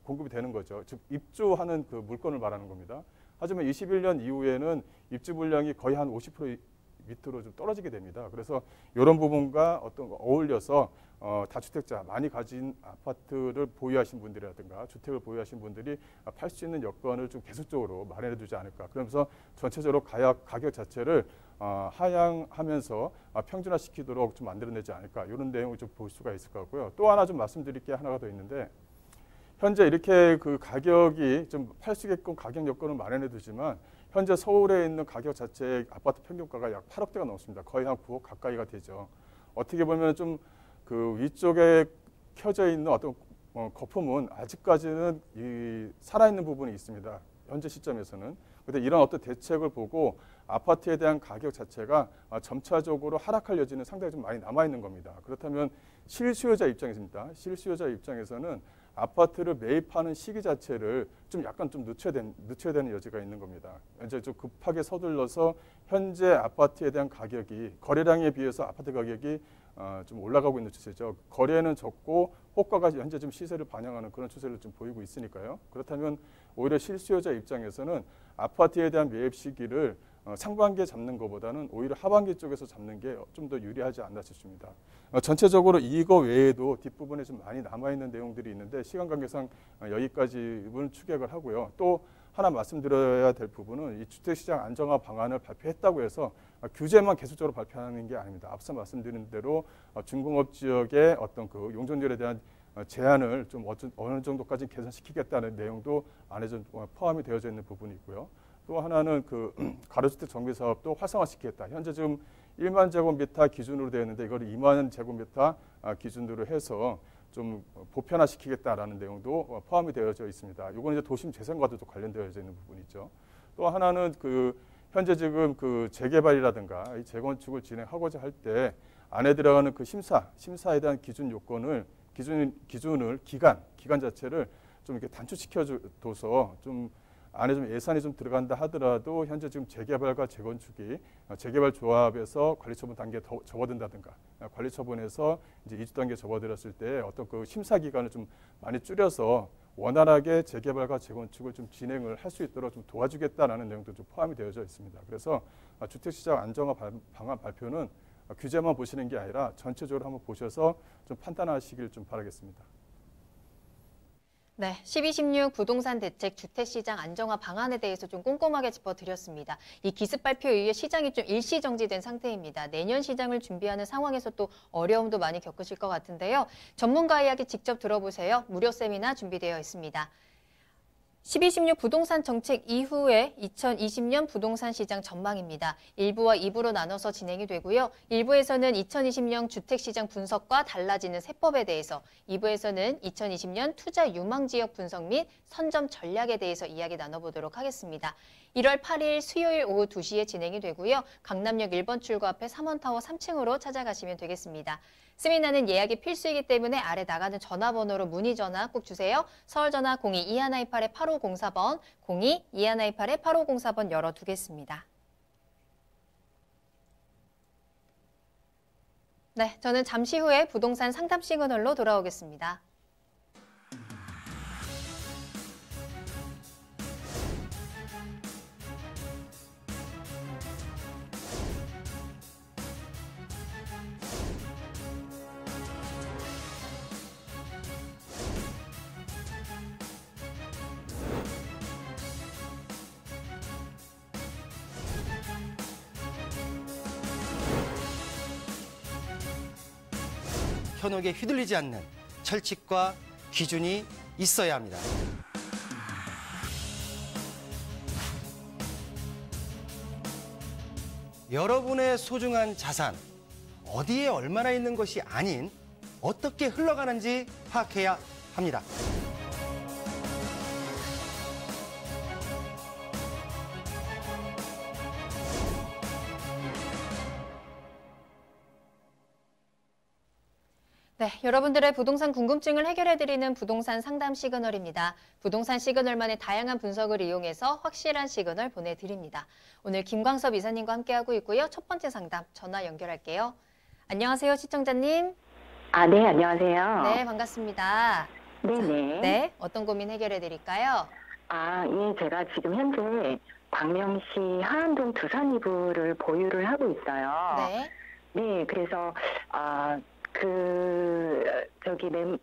공급이 되는 거죠. 즉 입주하는 그 물건을 말하는 겁니다. 하지만 21년 이후에는 입주 물량이 거의 한 50% 밑으로 좀 떨어지게 됩니다. 그래서 이런 부분과 어떤 어울려서 다주택자 많이 가진 아파트를 보유하신 분들이라든가 주택을 보유하신 분들이 팔 수 있는 여건을 좀 계속적으로 마련해 두지 않을까. 그러면서 전체적으로 가격 자체를 하향하면서 평준화시키도록 좀 만들어내지 않을까. 이런 내용을 좀 볼 수가 있을 것 같고요. 또 하나 좀 말씀드릴 게 하나가 더 있는데 현재 이렇게 그 가격이 좀 팔 수 있게끔 가격 여건을 마련해 두지만 현재 서울에 있는 가격 자체의 아파트 평균가가 약 8억대가 넘습니다. 거의 한 9억 가까이가 되죠. 어떻게 보면 좀 그 위쪽에 켜져 있는 어떤 거품은 아직까지는 살아있는 부분이 있습니다. 현재 시점에서는. 그런데 이런 어떤 대책을 보고 아파트에 대한 가격 자체가 점차적으로 하락할 여지는 상당히 좀 많이 남아있는 겁니다. 그렇다면 실수요자 입장에서입니다. 실수요자 입장에서는 아파트를 매입하는 시기 자체를 좀 약간 좀 늦춰야 되는 여지가 있는 겁니다. 이제 좀 급하게 서둘러서 현재 아파트에 대한 가격이 거래량에 비해서 아파트 가격이 좀 올라가고 있는 추세죠. 거래는 적고 호가가 현재 좀 시세를 반영하는 그런 추세를 좀 보이고 있으니까요. 그렇다면 오히려 실수요자 입장에서는 아파트에 대한 매입 시기를 상반기에 잡는 것보다는 오히려 하반기 쪽에서 잡는 게 좀 더 유리하지 않나 싶습니다. 전체적으로 이거 외에도 뒷부분에 좀 많이 남아있는 내용들이 있는데 시간 관계상 여기까지는 추격을 하고요. 또 하나 말씀드려야 될 부분은 이 주택시장 안정화 방안을 발표했다고 해서 규제만 계속적으로 발표하는 게 아닙니다. 앞서 말씀드린 대로 중공업 지역의 어떤 그 용적률에 대한 제한을 좀 어느 정도까지 개선시키겠다는 내용도 안에 좀 포함이 되어져 있는 부분이 있고요. 또 하나는 그 가로주택 정비 사업도 활성화시키겠다. 현재 지금 1만 제곱미터 기준으로 되어 있는데 이걸 2만 제곱미터 기준으로 해서 좀 보편화시키겠다라는 내용도 포함이 되어져 있습니다. 이건 이제 도심 재생과도 관련되어져 있는 부분이죠. 또 하나는 그 현재 지금 그 재개발이라든가 이 재건축을 진행하고자 할 때 안에 들어가는 그 심사에 대한 기준 요건을 기간 자체를 좀 이렇게 단축시켜둬서 좀 안에 좀 예산이 좀 들어간다 하더라도 현재 지금 재개발과 재건축이 재개발 조합에서 관리처분 단계에 접어든다든가 관리처분에서 이제 이주 단계에 접어들었을 때 어떤 그 심사 기간을 좀 많이 줄여서 원활하게 재개발과 재건축을 좀 진행을 할 수 있도록 좀 도와주겠다라는 내용도 좀 포함이 되어져 있습니다. 그래서 주택시장 안정화 방안 발표는 규제만 보시는 게 아니라 전체적으로 한번 보셔서 좀 판단하시길 좀 바라겠습니다. 네, 12.16 부동산 대책 주택시장 안정화 방안에 대해서 좀 꼼꼼하게 짚어드렸습니다. 이 기습 발표에 의해 시장이 좀 일시정지된 상태입니다. 내년 시장을 준비하는 상황에서 또 어려움도 많이 겪으실 것 같은데요. 전문가 이야기 직접 들어보세요. 무료 세미나 준비되어 있습니다. 12.16 부동산 정책 이후에 2020년 부동산 시장 전망입니다. 1부와 2부로 나눠서 진행이 되고요. 1부에서는 2020년 주택시장 분석과 달라지는 세법에 대해서, 2부에서는 2020년 투자 유망 지역 분석 및 선점 전략에 대해서 이야기 나눠보도록 하겠습니다. 1월 8일 수요일 오후 2시에 진행이 되고요. 강남역 1번 출구 앞에 3원타워 3층으로 찾아가시면 되겠습니다. 세미나는 예약이 필수이기 때문에 아래 나가는 전화번호로 문의 전화 꼭 주세요. 서울 전화 02-2128-8504번, 02-2128-8504번 열어두겠습니다. 네, 저는 잠시 후에 부동산 상담 시그널로 돌아오겠습니다. 현혹에 휘둘리지 않는 철칙과 기준이 있어야 합니다. 여러분의 소중한 자산, 어디에 얼마나 있는 것이 아닌 어떻게 흘러가는지 파악해야 합니다. 네, 여러분들의 부동산 궁금증을 해결해드리는 부동산 상담 시그널입니다. 부동산 시그널만의 다양한 분석을 이용해서 확실한 시그널 보내드립니다. 오늘 김광섭 이사님과 함께하고 있고요. 첫 번째 상담 전화 연결할게요. 안녕하세요, 시청자님. 네, 안녕하세요. 네, 반갑습니다. 네네. 네, 어떤 고민 해결해드릴까요? 예, 제가 지금 현재 광명시 하안동 두산 2부를 보유를 하고 있어요. 네, 네, 그래서,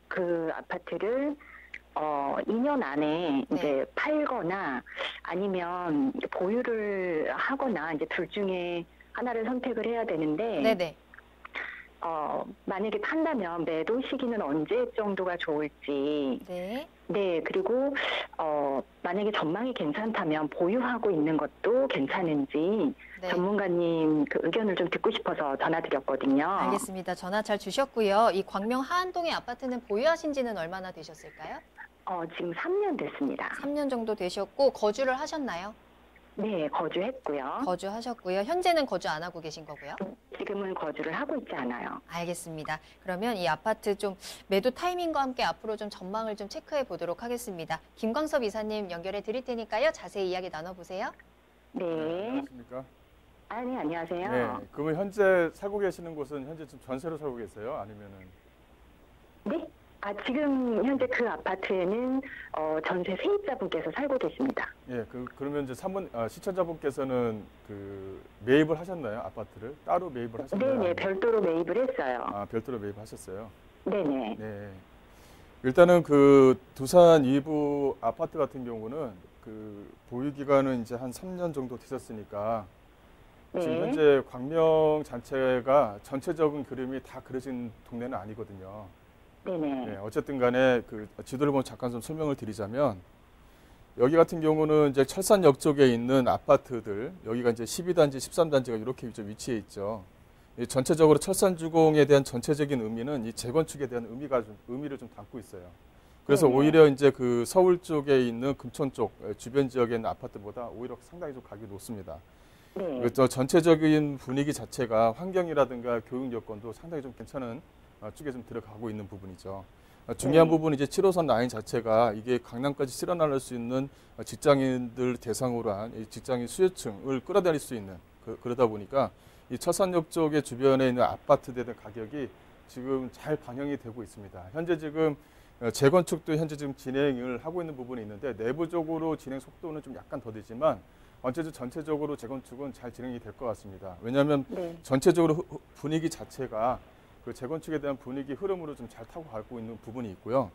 그 아파트를, 2년 안에 네. 이제 팔거나 아니면 보유를 하거나 이제 둘 중에 하나를 선택을 해야 되는데, 네네. 만약에 판다면 매도 시기는 언제 정도가 좋을지, 네, 네, 그리고, 만약에 전망이 괜찮다면 보유하고 있는 것도 괜찮은지 네. 전문가님 그 의견을 좀 듣고 싶어서 전화드렸거든요. 알겠습니다. 전화 잘 주셨고요. 이 광명 하안동의 아파트는 보유하신 지는 얼마나 되셨을까요? 지금 3년 됐습니다. 3년 정도 되셨고 거주를 하셨나요? 네, 거주했고요. 거주하셨고요. 현재는 거주 안 하고 계신 거고요. 지금은 거주를 하고 있지 않아요. 알겠습니다. 그러면 이 아파트 좀 매도 타이밍과 함께 앞으로 좀 전망을 좀 체크해 보도록 하겠습니다. 김광섭 이사님 연결해 드릴 테니까요. 자세히 이야기 나눠보세요. 네. 안녕하십니까? 네, 안녕하세요. 네. 그러면 현재 살고 계시는 곳은 현재 좀 전세로 살고 계세요? 아니면은? 네? 지금 현재 그 아파트에는 전세 세입자분께서 살고 계십니다. 예, 그러면 이제 시청자분께서는 매입을 하셨나요? 아파트를 따로 매입을 하셨나요? 네네, 아니면- 별도로 매입을 했어요. 별도로 매입하셨어요. 네네. 네. 일단은 두산 2부 아파트 같은 경우는 보유 기간은 이제 한 3년 정도 되셨으니까 지금 네. 현재 광명 자체가 전체적인 그림이 다 그려진 동네는 아니거든요. 네네. 네, 어쨌든 간에 지도를 보면 잠깐 좀 설명을 드리자면 여기 같은 경우는 이제 철산역 쪽에 있는 아파트들, 여기가 이제 12단지, 13단지가 이렇게 위치해 있죠. 이 전체적으로 철산주공에 대한 전체적인 의미는 이 재건축에 대한 의미를 좀 담고 있어요. 그래서 네네. 오히려 이제 서울 쪽에 있는 금천 쪽 주변 지역에 있는 아파트보다 오히려 상당히 좀 가격이 높습니다. 네. 그래서 전체적인 분위기 자체가 환경이라든가 교육 여건도 상당히 좀 괜찮은 쪽에 좀 들어가고 있는 부분이죠. 중요한 네. 부분은 이제 7호선 라인 자체가 이게 강남까지 실어 나를 수 있는 직장인들 대상으로 한 이 직장인 수요층을 끌어들일 수 있는 그러다 보니까 이 철산역 쪽의 주변에 있는 아파트들의 가격이 지금 잘 반영이 되고 있습니다. 현재 지금 재건축도 현재 지금 진행을 하고 있는 부분이 있는데 내부적으로 진행 속도는 좀 약간 더디지만 어쨌든 전체적으로 재건축은 잘 진행이 될 것 같습니다. 왜냐하면 네. 전체적으로 분위기 자체가 재건축에 대한 분위기 흐름으로 좀 잘 타고 가고 있는 부분이 있고요.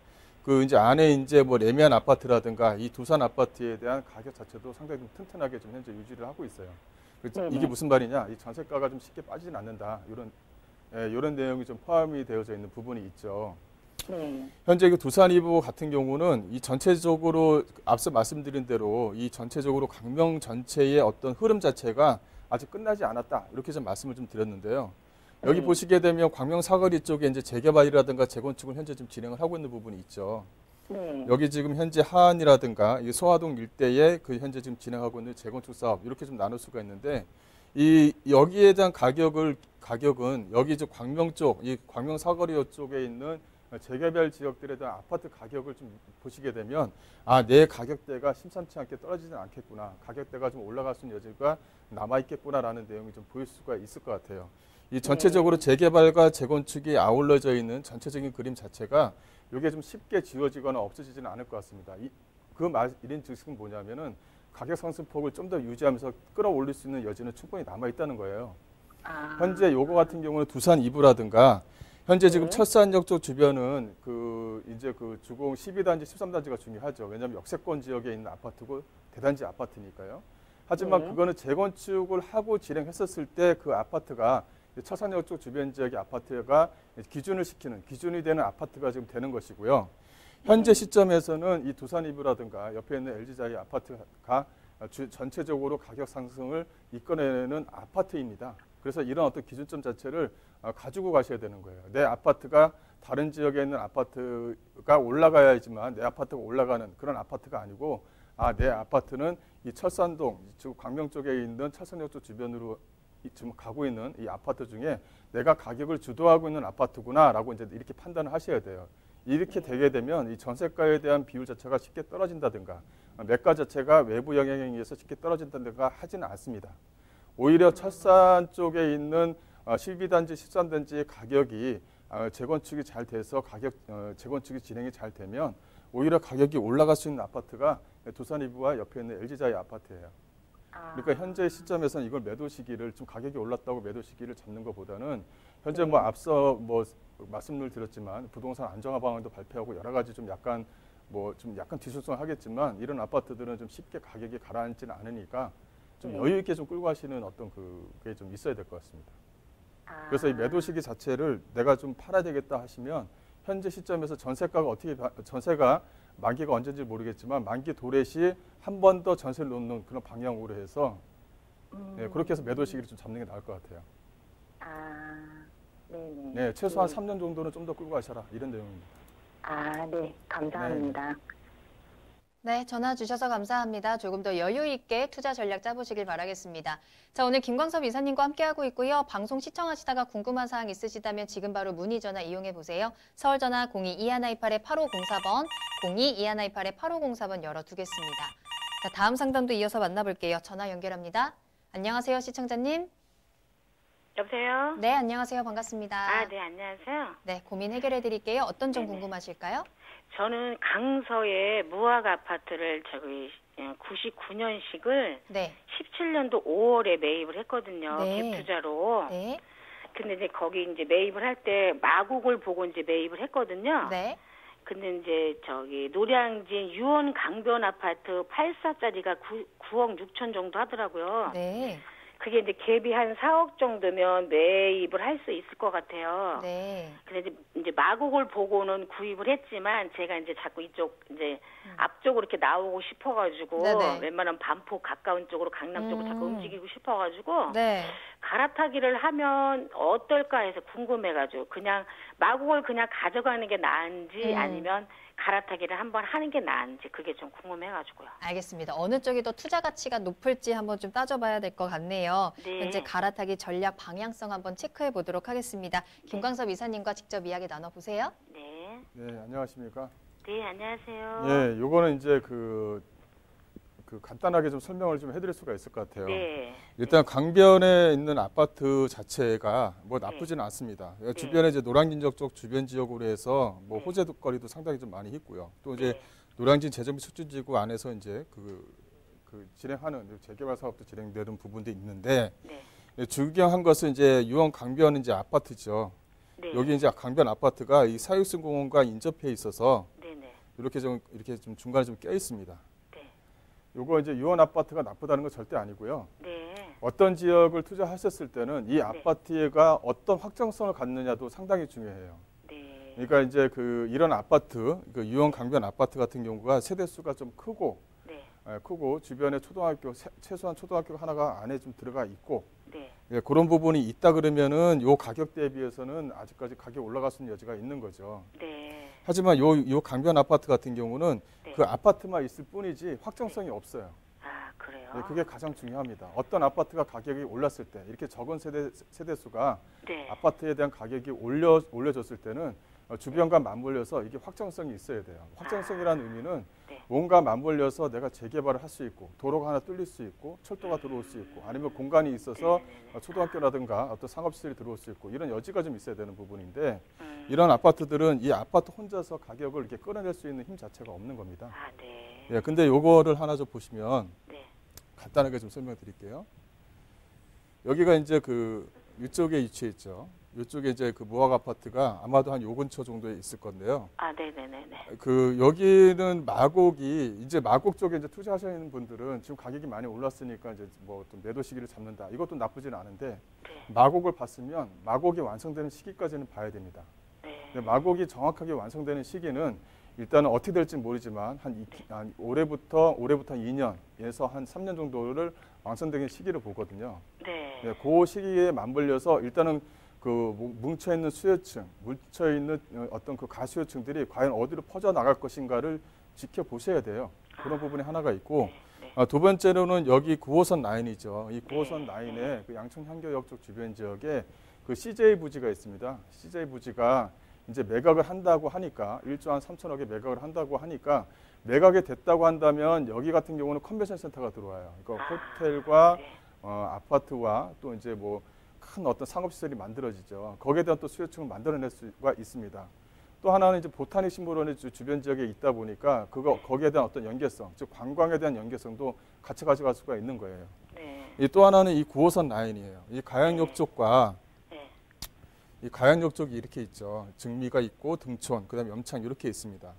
이제 안에 이제 레미안 아파트라든가 이 두산 아파트에 대한 가격 자체도 상당히 좀 튼튼하게 좀 현재 유지를 하고 있어요. 네네. 이게 무슨 말이냐? 이 전세가가 좀 쉽게 빠지진 않는다. 이런 내용이 좀 포함이 되어져 있는 부분이 있죠. 네. 현재 두산 2부 같은 경우는 이 전체적으로 앞서 말씀드린 대로 이 전체적으로 광명 전체의 어떤 흐름 자체가 아직 끝나지 않았다. 이렇게 좀 말씀을 좀 드렸는데요. 여기 네. 보시게 되면 광명 사거리 쪽에 이제 재개발이라든가 재건축을 현재 좀 진행을 하고 있는 부분이 있죠. 네. 여기 지금 현재 하안이라든가 이 소화동 일대에 현재 지금 진행하고 있는 재건축 사업 이렇게 좀 나눌 수가 있는데 여기에 대한 가격은 여기 이제 광명 쪽, 이 광명 사거리 쪽에 있는 재개발 지역들에 대한 아파트 가격을 좀 보시게 되면 내 가격대가 심상치 않게 떨어지진 않겠구나. 가격대가 좀 올라갈 수 있는 여지가 남아있겠구나라는 내용이 좀 보일 수가 있을 것 같아요. 이 전체적으로 재개발과 재건축이 아울러져 있는 전체적인 그림 자체가 이게 좀 쉽게 지워지거나 없어지지는 않을 것 같습니다. 이런 즉은 뭐냐면은 가격 상승폭을 좀 더 유지하면서 끌어올릴 수 있는 여지는 충분히 남아있다는 거예요. 현재 요거 같은 경우는 두산 2부라든가 현재 지금 네. 철산역 쪽 주변은 이제 주공 12단지, 13단지가 중요하죠. 왜냐하면 역세권 지역에 있는 아파트고 대단지 아파트니까요. 하지만 네. 그거는 재건축을 하고 진행했었을 때 그 아파트가 철산역 쪽 주변 지역의 아파트가 기준이 되는 아파트가 지금 되는 것이고요. 현재 시점에서는 이 두산 2부라든가 옆에 있는 LG자이 아파트가 전체적으로 가격 상승을 이끌어내는 아파트입니다. 그래서 이런 어떤 기준점 자체를 가지고 가셔야 되는 거예요. 내 아파트가 다른 지역에 있는 아파트가 올라가야지만 내 아파트가 올라가는 그런 아파트가 아니고 내 아파트는 이 철산동, 즉 광명 쪽에 있는 철산역 쪽 주변으로 지금 가고 있는 이 아파트 중에 내가 가격을 주도하고 있는 아파트구나라고 이제 이렇게 판단을 하셔야 돼요. 이렇게 되게 되면 이 전세가에 대한 비율 자체가 쉽게 떨어진다든가 매가 자체가 외부 영향에 의해서 쉽게 떨어진다든가 하지는 않습니다. 오히려 철산 쪽에 있는 12단지, 13단지의 가격이 재건축이 잘 돼서 재건축이 진행이 잘 되면 오히려 가격이 올라갈 수 있는 아파트가 두산이브와 옆에 있는 LG자이 아파트예요. 그러니까 현재 시점에서는 이걸 매도 시기를 좀 가격이 올랐다고 매도 시기를 잡는 것보다는 현재 뭐 앞서 뭐 말씀을 드렸지만 부동산 안정화 방안도 발표하고 여러 가지 좀 약간 뒤숭숭하겠지만 이런 아파트들은 좀 쉽게 가격이 가라앉지는 않으니까 좀 여유 있게 좀 끌고 가시는 어떤 그게 좀 있어야 될 것 같습니다. 그래서 이 매도 시기 자체를 내가 좀 팔아야 되겠다 하시면 현재 시점에서 전세가 만기가 언제인지 모르겠지만 만기 도래 시 한 번 더 전세를 놓는 그런 방향으로 해서 그렇게 해서 매도 시기를 좀 잡는 게 나을 것 같아요. 네네. 네, 최소한 3년 정도는 좀 더 끌고 가셔라 이런 내용입니다. 네, 감사합니다. 네, 전화 주셔서 감사합니다. 조금 더 여유 있게 투자 전략 짜보시길 바라겠습니다. 자, 오늘 김광섭 이사님과 함께하고 있고요. 방송 시청하시다가 궁금한 사항 있으시다면 지금 바로 문의 전화 이용해 보세요. 서울 전화 02-2128-8504번, 02-2128-8504번 열어두겠습니다. 자, 다음 상담도 이어서 만나볼게요. 전화 연결합니다. 안녕하세요, 시청자님. 여보세요? 네, 안녕하세요. 반갑습니다. 네, 안녕하세요. 네, 고민 해결해 드릴게요. 어떤 점 네네. 궁금하실까요? 저는 강서의 무학 아파트를 99년식을 네. 17년도 5월에 매입을 했거든요. 네. 갭투자로. 네. 근데 이제 거기 이제 매입을 할 때 마곡을 보고 이제 매입을 했거든요. 네. 근데 이제 노량진 유원 강변 아파트 8사짜리가 9억 6천 정도 하더라고요. 네. 그게 이제 갭이 한 4억 정도면 매입을 할 수 있을 것 같아요. 네. 근데 이제 마곡을 보고는 구입을 했지만 제가 이제 자꾸 이쪽 이제 앞쪽으로 이렇게 나오고 싶어가지고 네네. 웬만하면 반포 가까운 쪽으로 강남 쪽으로 자꾸 움직이고 싶어가지고 네. 갈아타기를 하면 어떨까 해서 궁금해가지고 그냥 마곡을 그냥 가져가는 게 나은지 아니면 갈아타기를 한번 하는 게 나은지 그게 좀 궁금해가지고요. 알겠습니다. 어느 쪽이 더 투자 가치가 높을지 한번 좀 따져봐야 될 것 같네요. 네. 현재 갈아타기 전략 방향성 한번 체크해 보도록 하겠습니다. 김광섭 이사님과 직접 이야기 나눠보세요. 네. 네, 안녕하십니까? 네, 안녕하세요. 네, 요거는 이제 그 간단하게 좀 설명을 좀 해드릴 수가 있을 것 같아요. 네. 일단 강변에 있는 아파트 자체가 뭐 나쁘지는 않습니다. 주변에 이제 노량진역 쪽 주변 지역으로 해서 뭐 호재거리도 상당히 좀 많이 있고요. 또 이제 노량진 재정비 촉진지구 안에서 이제 그 진행하는 재개발 사업도 진행되는 부분도 있는데 중요한 것은 이제 유원 강변 이제 아파트죠. 네. 여기 이제 강변 아파트가 이 사육성 공원과 인접해 있어서 네네. 이렇게 좀 중간에 좀 껴 있습니다. 네. 요거 이제 유원 아파트가 나쁘다는 건 절대 아니고요. 네. 어떤 지역을 투자하셨을 때는 이 아파트가 어떤 확정성을 갖느냐도 상당히 중요해요. 네. 그러니까 이제 이런 아파트, 유원 강변 아파트 같은 경우가 세대 수가 좀 크고, 크고 주변에 최소한 초등학교가 하나가 안에 좀 들어가 있고, 그런 부분이 있다 그러면은 요 가격 대비해서는 아직까지 가격 올라갈 수 있는 여지가 있는 거죠. 네. 하지만 요 강변 아파트 같은 경우는 그 아파트만 있을 뿐이지 확정성이 없어요. 아, 그래요? 네, 그게 가장 중요합니다. 어떤 아파트가 가격이 올랐을 때 이렇게 적은 세대 수가 아파트에 대한 가격이 올려졌을 때는 주변과 맞물려서 이게 확정성이 있어야 돼요. 확정성이라는 의미는 뭔가 맞물려서 내가 재개발을 할 수 있고 도로가 하나 뚫릴 수 있고 철도가 들어올 수 있고 아니면 공간이 있어서 초등학교라든가 어떤 상업시설이 들어올 수 있고 이런 여지가 좀 있어야 되는 부분인데 이런 아파트들은 이 아파트 혼자서 가격을 이렇게 끌어낼 수 있는 힘 자체가 없는 겁니다. 아, 네. 예, 근데 요거를 하나 좀 보시면 간단하게 좀 설명드릴게요. 여기가 이제 이쪽에 위치해 있죠. 이쪽에 이제 무학 아파트가 아마도 한 요 근처 정도에 있을 건데요. 아, 네네네네. 여기는 마곡 쪽에 이제 투자하시는 분들은 지금 가격이 많이 올랐으니까 이제 뭐 좀 매도 시기를 잡는다. 이것도 나쁘진 않은데 마곡을 봤으면 마곡이 완성되는 시기까지는 봐야 됩니다. 근데 마곡이 정확하게 완성되는 시기는 일단은 어떻게 될지 모르지만 한 올해부터 2년에서 한 3년 정도를 완성되는 시기를 보거든요. 그 시기에 맞물려서 일단은 뭉쳐있는 수요층, 뭉쳐있는 어떤 가수요층들이 과연 어디로 퍼져나갈 것인가를 지켜보셔야 돼요. 그런 부분이 하나가 있고 네. 두 번째로는 여기 9호선 라인이죠. 이 9호선 라인에 그 양천 향교역 쪽 주변 지역에 그 CJ 부지가 있습니다. CJ 부지가 이제 매각을 한다고 하니까 1조 한 3천억에 매각을 한다고 하니까 매각이 됐다고 한다면 여기 같은 경우는 컨벤션 센터가 들어와요. 그러니까 호텔과 네. 아파트와 또 이제 뭐 큰 어떤 상업시설이 만들어지죠. 거기에 대한 또 수요층을 만들어낼 수가 있습니다. 또 하나는 이제 보타닉 식물원의 주변 지역에 있다 보니까 거기에 대한 어떤 연계성, 즉 관광에 대한 연계성도 같이 가져갈 수가 있는 거예요. 네. 또 하나는 이 9호선 라인이에요. 이 가양역 쪽과 네. 이 가양역 쪽이 이렇게 있죠. 증미가 있고 등촌, 그다음에 염창 이렇게 있습니다.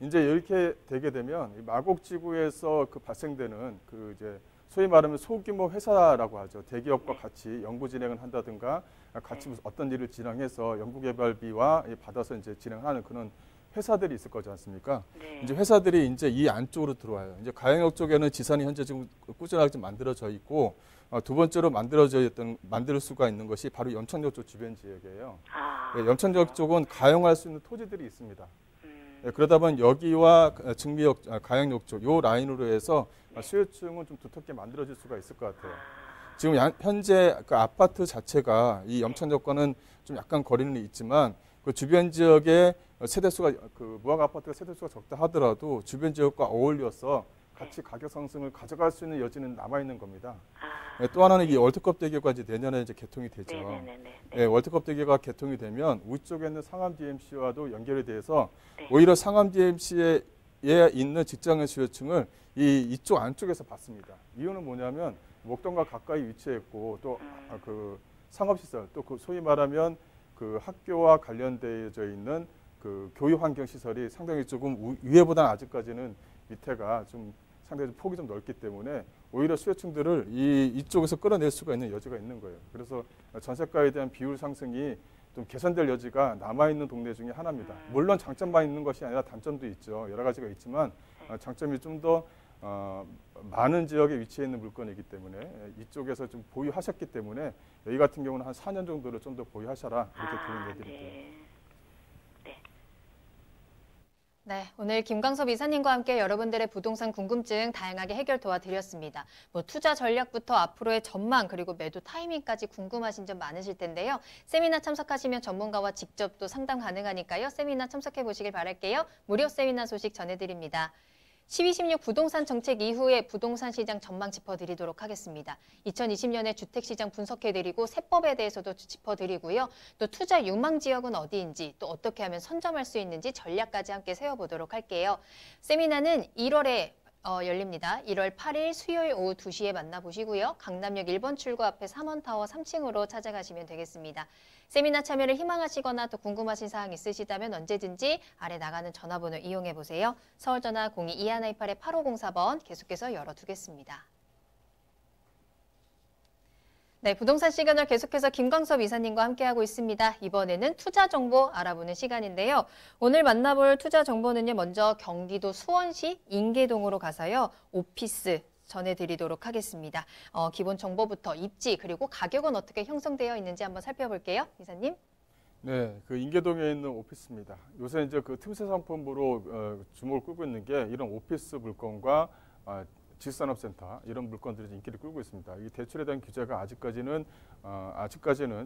이제 이렇게 되게 되면 이 마곡지구에서 그 발생되는 그 이제 소위 말하면 소규모 회사라고 하죠. 대기업과 같이 연구 진행을 한다든가 같이 무슨 어떤 일을 진행해서 연구개발비와 받아서 이제 진행하는 그런 회사들이 있을 거지 않습니까? 네. 이제 회사들이 이제 이 안쪽으로 들어와요. 이제 가양역 쪽에는 지산이 현재 지금 꾸준하게 좀 만들어져 있고 두 번째로 만들 수가 있는 것이 바로 염천역 쪽 주변 지역이에요. 네, 염천역 쪽은 가용할 수 있는 토지들이 있습니다. 네, 그러다 보면 여기와 증미역, 가양역 쪽 요 라인으로 해서 수요층은 좀 두텁게 만들어질 수가 있을 것 같아요. 지금 현재 그 아파트 자체가 이 염천역과는 좀 약간 거리는 있지만 그 주변 지역의 세대수가 그 무학 아파트가 세대수가 적다 하더라도 주변 지역과 어울려서 같이 가격 상승을 가져갈 수 있는 여지는 남아 있는 겁니다. 네, 또 하나는 이 월드컵 대교가 이제 내년에 이제 개통이 되죠. 네, 월드컵 대교가 개통이 되면 위쪽에 있는 상암 DMC와도 연결이 돼서 오히려 상암 DMC에 있는 직장인 수요층을 이쪽 안쪽에서 받습니다. 이유는 뭐냐면 목동과 가까이 위치했고 또 그 상업시설 또 그 소위 말하면 그 학교와 관련되어져 있는 그 교육 환경 시설이 상당히 조금 위에보다는 아직까지는 밑에가 좀 상당히 폭이 좀 넓기 때문에 오히려 수요층들을 이쪽에서 끌어낼 수가 있는 여지가 있는 거예요. 그래서 전세가에 대한 비율 상승이 좀 개선될 여지가 남아있는 동네 중에 하나입니다. 물론 장점만 있는 것이 아니라 단점도 있죠. 여러 가지가 있지만 장점이 좀 더 많은 지역에 위치해 있는 물건이기 때문에 이쪽에서 좀 보유하셨기 때문에 여기 같은 경우는 한 4년 정도를 좀 더 보유하셔라 이렇게 도움해드릴게요. 네, 오늘 김광섭 이사님과 함께 여러분들의 부동산 궁금증 다양하게 해결 도와드렸습니다. 투자 전략부터 앞으로의 전망 그리고 매도 타이밍까지 궁금하신 점 많으실 텐데요. 세미나 참석하시면 전문가와 직접 또 상담 가능하니까요. 세미나 참석해 보시길 바랄게요. 무료 세미나 소식 전해드립니다. 12.16 부동산 정책 이후에 부동산 시장 전망 짚어드리도록 하겠습니다. 2020년에 주택시장 분석해드리고 세법에 대해서도 짚어드리고요. 또 투자 유망 지역은 어디인지 또 어떻게 하면 선점할 수 있는지 전략까지 함께 세워보도록 할게요. 세미나는 1월에 열립니다. 1월 8일 수요일 오후 2시에 만나보시고요. 강남역 1번 출구 앞에 3원타워 3층으로 찾아가시면 되겠습니다. 세미나 참여를 희망하시거나 또 궁금하신 사항 있으시다면 언제든지 아래 나가는 전화번호 이용해보세요. 서울전화 02-2128-8504번 계속해서 열어두겠습니다. 네, 부동산 시그널 계속해서 김광섭 이사님과 함께하고 있습니다. 이번에는 투자 정보 알아보는 시간인데요. 오늘 만나볼 투자 정보는요. 먼저 경기도 수원시 인계동으로 가서요. 오피스 전해드리도록 하겠습니다. 기본 정보부터 입지 그리고 가격은 어떻게 형성되어 있는지 한번 살펴볼게요. 이사님. 네, 그 인계동에 있는 오피스입니다. 요새 이제 그 틈새 상품으로 주목을 끌고 있는 게 이런 오피스 물건과 지식산업센터 이런 물건들이 인기를 끌고 있습니다. 이 대출에 대한 규제가 아직까지는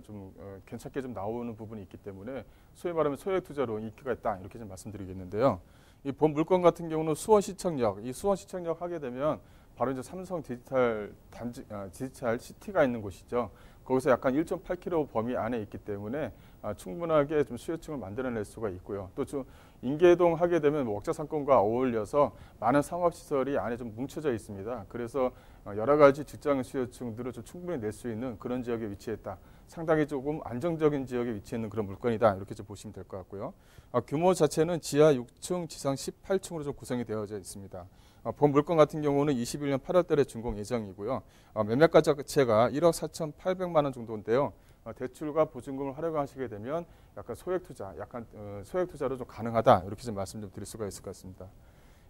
좀 괜찮게 좀 나오는 부분이 있기 때문에 소위 말하면 소액 투자로 인기가 있다 이렇게 좀 말씀드리겠는데요. 이 본 물건 같은 경우는 수원시청역, 이 수원시청역 하게 되면 바로 이제 삼성 디지털 디지털 시티가 있는 곳이죠. 거기서 약간 1.8km 범위 안에 있기 때문에 충분하게 좀 수요층을 만들어낼 수가 있고요. 또 좀 인계동 하게 되면 웍자 상권과 어울려서 많은 상업시설이 안에 좀 뭉쳐져 있습니다. 그래서 여러 가지 직장 수요층들을 좀 충분히 낼 수 있는 그런 지역에 위치했다. 상당히 조금 안정적인 지역에 위치해 있는 그런 물건이다. 이렇게 좀 보시면 될 것 같고요. 규모 자체는 지하 6층, 지상 18층으로 좀 구성이 되어져 있습니다. 본 물건 같은 경우는 21년 8월 달에 준공 예정이고요. 매매가 자체가 1억 4,800만 원 정도인데요. 대출과 보증금을 활용하시게 되면 약간 소액 투자로 좀 가능하다. 이렇게 좀 말씀 좀 드릴 수가 있을 것 같습니다.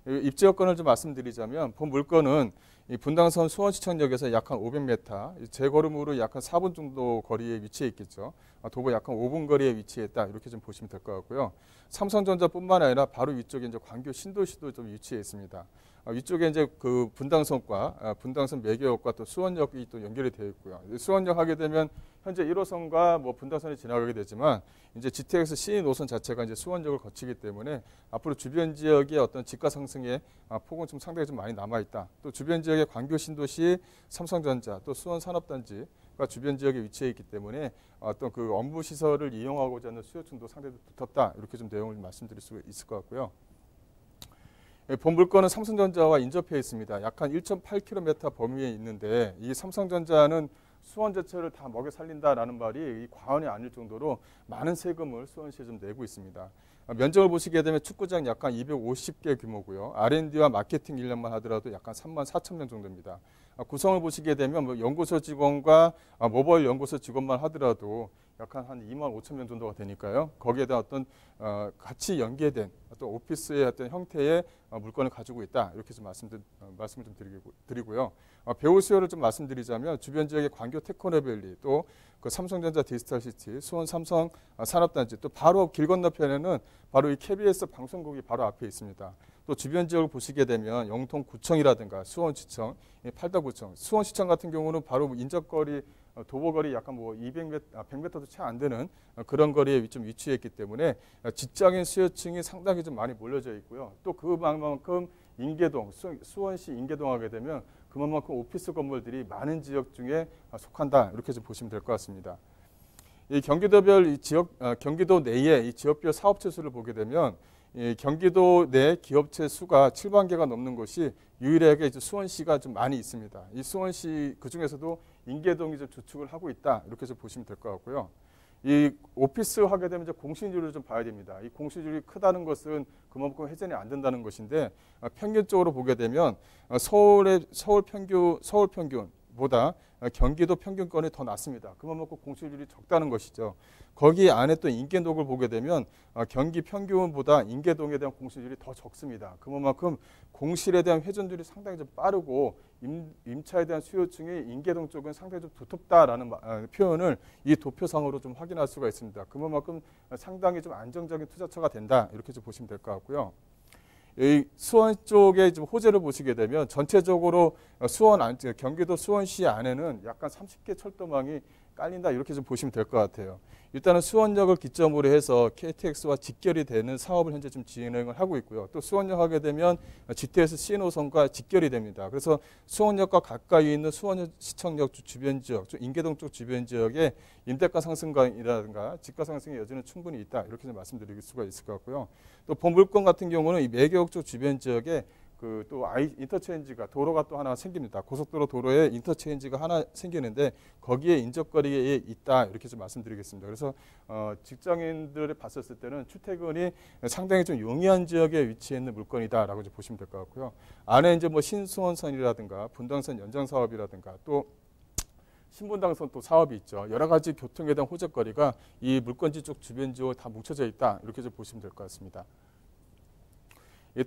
입지 여건을 좀 말씀드리자면 본 물건은 이 분당선 수원시청역에서 약 한 500m, 제걸음으로 약 한 4분 정도 거리에 위치해 있겠죠. 도보 약 한 5분 거리에 위치했다 이렇게 좀 보시면 될 것 같고요. 삼성전자뿐만 아니라 바로 위쪽에 이제 광교 신도시도 좀 위치해 있습니다. 위쪽에 이제 그 분당선과 분당선 매개역과 또 수원역이 또 연결이 되어 있고요. 수원역 하게 되면 현재 1호선과 뭐 분당선이 지나가게 되지만 이제 GTX C 노선 자체가 이제 수원역을 거치기 때문에 앞으로 주변 지역의 어떤 집가 상승의 폭은 좀 상당히 좀 많이 남아 있다. 또 주변 지역의 광교 신도시, 삼성전자, 또 수원 산업단지가 주변 지역에 위치해 있기 때문에 어떤 그 업무 시설을 이용하고자 하는 수요층도 상당히 두텁다. 이렇게 좀 내용을 말씀드릴 수 있을 것 같고요. 본 물건은 삼성전자와 인접해 있습니다. 약 한 1.8km 범위에 있는데 이 삼성전자는 수원 자체를 다 먹여 살린다라는 말이 과언이 아닐 정도로 많은 세금을 수원시에 좀 내고 있습니다. 면적을 보시게 되면 축구장 약간 250개 규모고요. R&D와 마케팅 인력만 하더라도 약간 34,000명 정도입니다. 구성을 보시게 되면 뭐 연구소 직원과 모바일 연구소 직원만 하더라도 약간 한 25,000명 정도가 되니까요. 거기에 대한 어떤 같이 연계된 어떤 오피스의 어떤 형태의 물건을 가지고 있다. 이렇게 좀 말씀을 좀 드리고요. 배우 수요를 좀 말씀드리자면 주변 지역의 광교 테크노밸리 또 그 삼성전자 디지털시티, 수원 삼성 산업단지 또 바로 길 건너편에는 바로 이 KBS 방송국이 바로 앞에 있습니다. 또 주변 지역을 보시게 되면 영통구청이라든가 수원시청, 팔다구청, 수원시청 같은 경우는 바로 인접거리 도보거리 약간 뭐 100m도 채 안 되는 그런 거리에 좀 위치해 있기 때문에 직장인 수요층이 상당히 좀 많이 몰려져 있고요. 또 그만큼 인계동, 수원시 인계동 하게 되면 그만큼 오피스 건물들이 많은 지역 중에 속한다. 이렇게 좀 보시면 될 것 같습니다. 이 경기도별 이 지역, 경기도 내의 이 지역별 사업체 수를 보게 되면 이 경기도 내 기업체 수가 7만 개가 넘는 곳이 유일하게 이제 수원시가 좀 많이 있습니다. 이 수원시 그 중에서도 인계동이 좀 주축을 하고 있다. 이렇게 좀 보시면 될 것 같고요. 이 오피스 하게 되면 이제 공시률을 좀 봐야 됩니다. 이 공시률이 크다는 것은 그만큼 회전이 안 된다는 것인데 평균적으로 보게 되면 서울 평균보다 경기도 평균권이 더 낮습니다. 그만큼 공시률이 적다는 것이죠. 거기 안에 또 인계동을 보게 되면 경기 평균보다 인계동에 대한 공시률이 더 적습니다. 그만큼 공실에 대한 회전율이 상당히 좀 빠르고 임차에 대한 수요층이 인계동 쪽은 상당히 좀 두텁다라는 표현을 이 도표상으로 좀 확인할 수가 있습니다. 그만큼 상당히 좀 안정적인 투자처가 된다. 이렇게 좀 보시면 될 것 같고요. 이 수원 쪽에 좀 호재를 보시게 되면 전체적으로 경기도 수원시 안에는 약간 30개 철도망이 깔린다 이렇게 좀 보시면 될 것 같아요. 일단은 수원역을 기점으로 해서 KTX와 직결이 되는 사업을 현재 좀 진행을 하고 있고요. 또 수원역 하게 되면 GTX C 노선과 직결이 됩니다. 그래서 수원역과 가까이 있는 수원시청역 주변 지역, 인계동 쪽 주변 지역에 임대가 상승이라든가 집가 상승의 여지는 충분히 있다. 이렇게 좀 말씀드릴 수가 있을 것 같고요. 또 본물건 같은 경우는 이 매개역 쪽 주변 지역에 그 또 인터체인지가 도로가 또 하나 생깁니다. 고속도로 도로에 인터체인지가 하나 생기는데 거기에 인접거리에 있다 이렇게 좀 말씀드리겠습니다. 그래서 직장인들을 봤었을 때는 출퇴근이 상당히 좀 용이한 지역에 위치해 있는 물건이다라고 좀 보시면 될 것 같고요. 안에 이제 뭐 신수원선이라든가 분당선 연장 사업이라든가 또 신분당선 또 사업이 있죠. 여러 가지 교통에 대한 호재거리가 이 물건지 쪽 주변 지역에 다 뭉쳐져 있다 이렇게 좀 보시면 될 것 같습니다.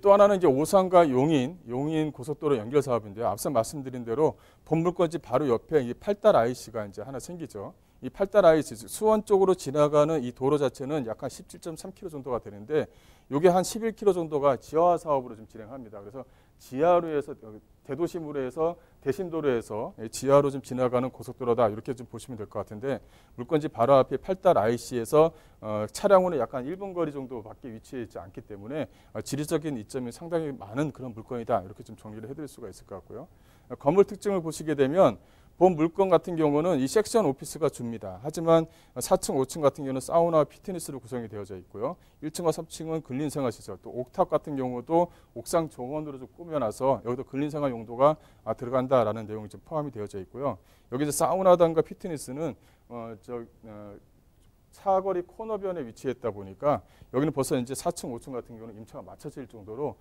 또 하나는 이제 오산과 용인 고속도로 연결 사업인데요. 앞서 말씀드린 대로 본물건지 바로 옆에 이 팔달 IC가 이제 하나 생기죠. 이 팔달 IC 수원 쪽으로 지나가는 이 도로 자체는 약 한 17.3km 정도가 되는데 이게 한 11km 정도가 지하화 사업으로 좀 진행합니다. 그래서 지하로 해서 대도심으로 대신도로에서 지하로 좀 지나가는 고속도로다 이렇게 좀 보시면 될 것 같은데 물건지 바로 앞에 팔달 IC에서 차량으로 약간 1분 거리 정도밖에 위치해 있지 않기 때문에 지리적인 이점이 상당히 많은 그런 물건이다 이렇게 좀 정리를 해드릴 수가 있을 것 같고요. 건물 특징을 보시게 되면 본 물건 같은 경우는 이 섹션 오피스가 줍니다. 하지만 4층, 5층 같은 경우는 사우나와 피트니스로 구성이 되어져 있고요. 1층과 3층은 근린생활시설, 또 옥탑 같은 경우도 옥상 정원으로 좀 꾸며놔서 여기도 근린생활 용도가 들어간다라는 내용이 좀 포함이 되어져 있고요. 여기 이제 사우나단과 피트니스는 사거리 코너변에 위치했다 보니까 여기는 벌써 이제 4층, 5층 같은 경우는 임차가 맞춰질 정도로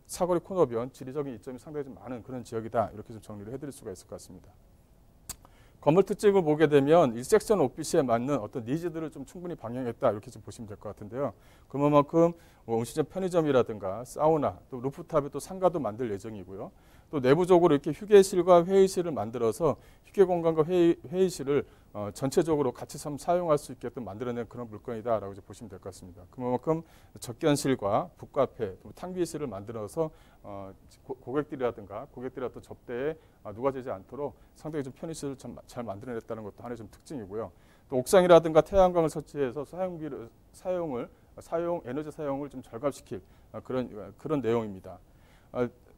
사거리 코너변 지리적인 이점이 상당히 좀 많은 그런 지역이다 이렇게 좀 정리를 해드릴 수가 있을 것 같습니다. 건물 특징을 보게 되면 이 섹션 오피스에 맞는 어떤 니즈들을 좀 충분히 방영했다 이렇게 좀 보시면 될 것 같은데요. 그만큼 음식점 편의점이라든가 사우나 또 루프탑에 또 상가도 만들 예정이고요. 또 내부적으로 이렇게 휴게실과 회의실을 만들어서 휴게 공간과 회의실을 전체적으로 같이 사용할 수 있게끔 만들어낸 그런 물건이다라고 이제 보시면 될 것 같습니다. 그만큼 접견실과 북카페, 탕비실을 만들어서 고객들이라든가 고객들의 어떤 접대에 누가 되지 않도록 상당히 좀 편의시설을 잘 만들어냈다는 것도 하나의 좀 특징이고요. 또 옥상이라든가 태양광을 설치해서 에너지 사용을 좀 절감시킬 그런 내용입니다.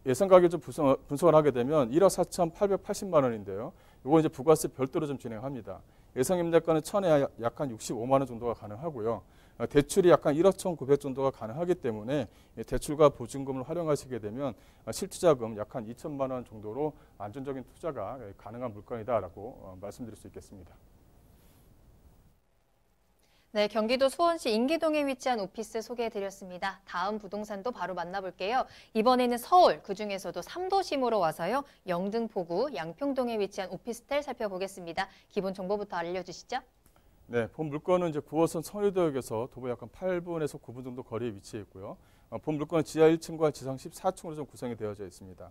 예상 가격 좀 분석을 하게 되면 1억 4,880만 원인데요. 이거 이제 부가세 별도로 좀 진행합니다. 예상 임대가는 천에 약 한 65만 원 정도가 가능하고요. 대출이 약간 1억 1,900 정도가 가능하기 때문에 대출과 보증금을 활용하시게 되면 실투자금 약 한 2천만 원 정도로 안정적인 투자가 가능한 물건이다라고 말씀드릴 수 있겠습니다. 네, 경기도 수원시 인기동에 위치한 오피스 소개해드렸습니다. 다음 부동산도 바로 만나볼게요. 이번에는 서울, 그중에서도 3도심으로 와서요. 영등포구 양평동에 위치한 오피스텔 살펴보겠습니다. 기본 정보부터 알려주시죠. 네, 본 물건은 이제 9호선 선유도역에서 도보 약 8분에서 9분 정도 거리에 위치해 있고요. 본 물건은 지하 1층과 지상 14층으로 좀 구성이 되어져 있습니다.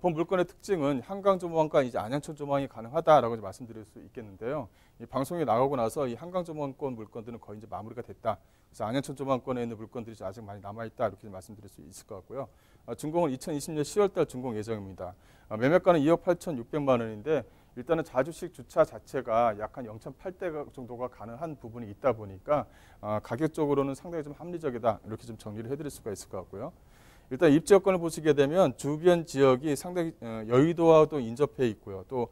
본 물건의 특징은 한강 조망과 이제 안양천 조망이 가능하다라고 말씀드릴 수 있겠는데요. 이 방송이 나가고 나서 이 한강 조망권 물건들은 거의 이제 마무리가 됐다. 그래서 안양천 조망권에 있는 물건들이 아직 많이 남아 있다 이렇게 말씀드릴 수 있을 것 같고요. 준공은 2020년 10월달 준공 예정입니다. 매매가는 2억 8,600만 원인데 일단은 자주식 주차 자체가 약 한 0.8대 정도가 가능한 부분이 있다 보니까 가격적으로는 상당히 좀 합리적이다 이렇게 좀 정리를 해드릴 수가 있을 것 같고요. 일단 입지 여건을 보시게 되면 주변 지역이 상당히 여의도와도 인접해 있고요. 또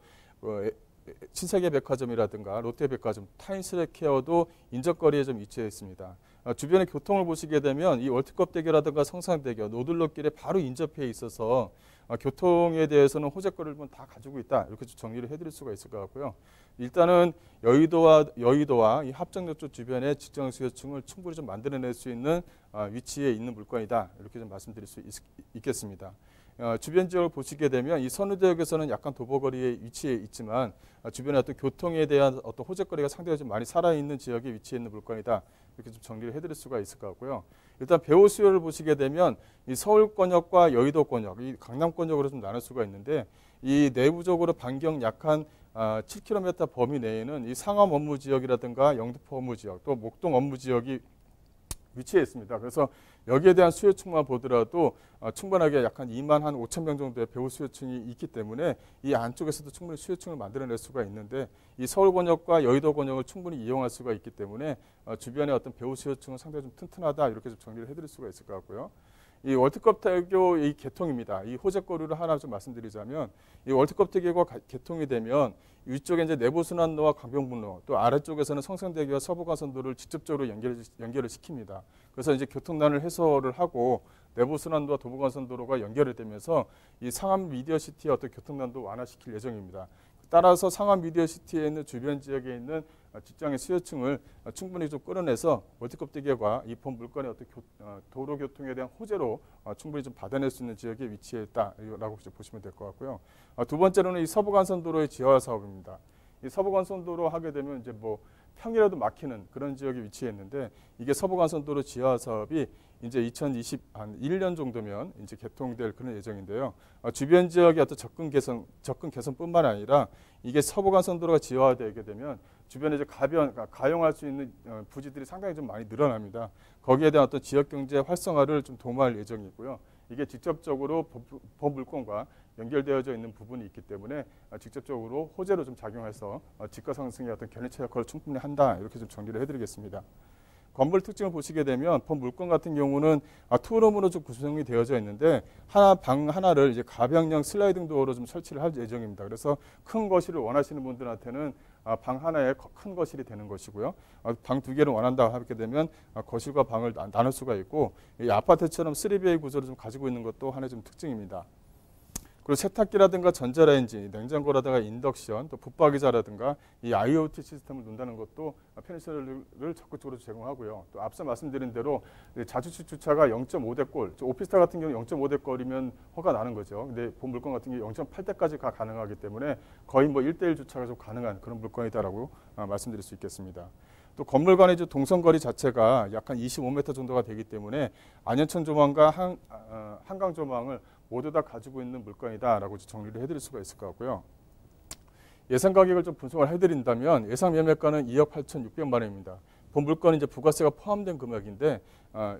신세계 백화점이라든가 롯데백화점, 타임스퀘어도 인접거리에 좀 위치해 있습니다. 주변의 교통을 보시게 되면 이 월드컵대교라든가 성산대교, 노들로길에 바로 인접해 있어서 교통에 대해서는 호재거리를 다 가지고 있다 이렇게 좀 정리를 해드릴 수가 있을 것 같고요. 일단은 여의도와 이 합정역 쪽 주변의 직장 수요층을 충분히 좀 만들어낼 수 있는 위치에 있는 물건이다 이렇게 좀 말씀드릴 수 있겠습니다. 주변 지역을 보시게 되면 이 선우대역에서는 약간 도보거리에 위치해 있지만 주변의 어떤 교통에 대한 어떤 호재거리가 상당히 좀 많이 살아있는 지역에 위치해 있는 물건이다 이렇게 좀 정리를 해드릴 수가 있을 것 같고요. 일단 배후 수요를 보시게 되면 이 서울권역과 여의도권역, 이 강남권역으로 좀 나눌 수가 있는데 이 내부적으로 반경 약 한 7km 범위 내에는 이 상암 업무 지역이라든가 영등포 업무 지역, 또 목동 업무 지역이 위치해 있습니다. 그래서 여기에 대한 수요층만 보더라도 충분하게 약 한 2만 한 5천 명 정도의 배후 수요층이 있기 때문에 이 안쪽에서도 충분히 수요층을 만들어낼 수가 있는데 이 서울권역과 여의도권역을 충분히 이용할 수가 있기 때문에 주변의 어떤 배후 수요층은 상당히 좀 튼튼하다 이렇게 좀 정리를 해드릴 수가 있을 것 같고요. 이 월드컵 대교 이 개통입니다. 이 호재거리를 하나 좀 말씀드리자면 이 월드컵 대교가 개통이 되면 위쪽에 이제 내부순환로와 강변북로 또 아래쪽에서는 성산대교와 서부간선도를 직접적으로 연결을 시킵니다. 그래서 이제 교통난을 해소를 하고 내부순환도와 도부간선도로가 연결이 되면서 이 상암 미디어시티의 어떤 교통난도 완화시킬 예정입니다. 따라서 상암 미디어시티에 있는 주변 지역에 있는 직장의 수요층을 충분히 좀 끌어내서 월드컵 대교가 이 본 물건의 어떤 도로 교통에 대한 호재로 충분히 좀 받아낼 수 있는 지역에 위치해 있다라고 보시면 될 것 같고요. 두 번째로는 이 서부간선도로의 지하 사업입니다. 이 서부간선도로 하게 되면 이제 뭐 평일에도 막히는 그런 지역에 위치해 있는데 이게 서부간선도로 지하 사업이 이제 2021년 정도면 이제 개통될 그런 예정인데요. 주변 지역의 어떤 접근 개선뿐만 아니라 이게 서부간선도로가 지하화되게 되면 주변에 이제 가용할 수 있는 부지들이 상당히 좀 많이 늘어납니다. 거기에 대한 어떤 지역 경제 활성화를 좀 도모할 예정이고요. 이게 직접적으로 범물권과 연결되어져 있는 부분이 있기 때문에 직접적으로 호재로 좀 작용해서 집가 상승의 어떤 견인차 역할을 충분히 한다 이렇게 좀 정리를 해드리겠습니다. 건물 특징을 보시게 되면 본 물건 같은 경우는 투룸으로 좀 구성이 되어져 있는데 방 하나를 이제 가병형 슬라이딩 도어로 좀 설치를 할 예정입니다. 그래서 큰 거실을 원하시는 분들한테는 방 하나에 큰 거실이 되는 것이고요. 방 두 개를 원한다 하게 되면 거실과 방을 나눌 수가 있고 이 아파트처럼 3BA 구조를 좀 가지고 있는 것도 하나의 좀 특징입니다. 그리고 세탁기라든가 전자레인지, 냉장고라든가 인덕션, 또 붙박이자라든가 이 IoT 시스템을 놓는다는 것도 편의시설을 적극적으로 제공하고요. 또 앞서 말씀드린 대로 자주식 주차가 0.5대 꼴, 오피스텔 같은 경우 0.5대 꼴이면 허가 나는 거죠. 근데 본 물건 같은 경우 0.8대까지가 가능하기 때문에 거의 뭐 1대1 주차가 좀 가능한 그런 물건이다라고 말씀드릴 수 있겠습니다. 또 건물 간의 동선거리 자체가 약 한 25m 정도가 되기 때문에 안현천 조망과 한강 조망을 모두 다 가지고 있는 물건이다라고 정리를 해드릴 수가 있을 것 같고요. 예상 가격을 좀 분석을 해드린다면 예상 매매가는 2억 8,600만 원입니다. 본 물건은 이제 부가세가 포함된 금액인데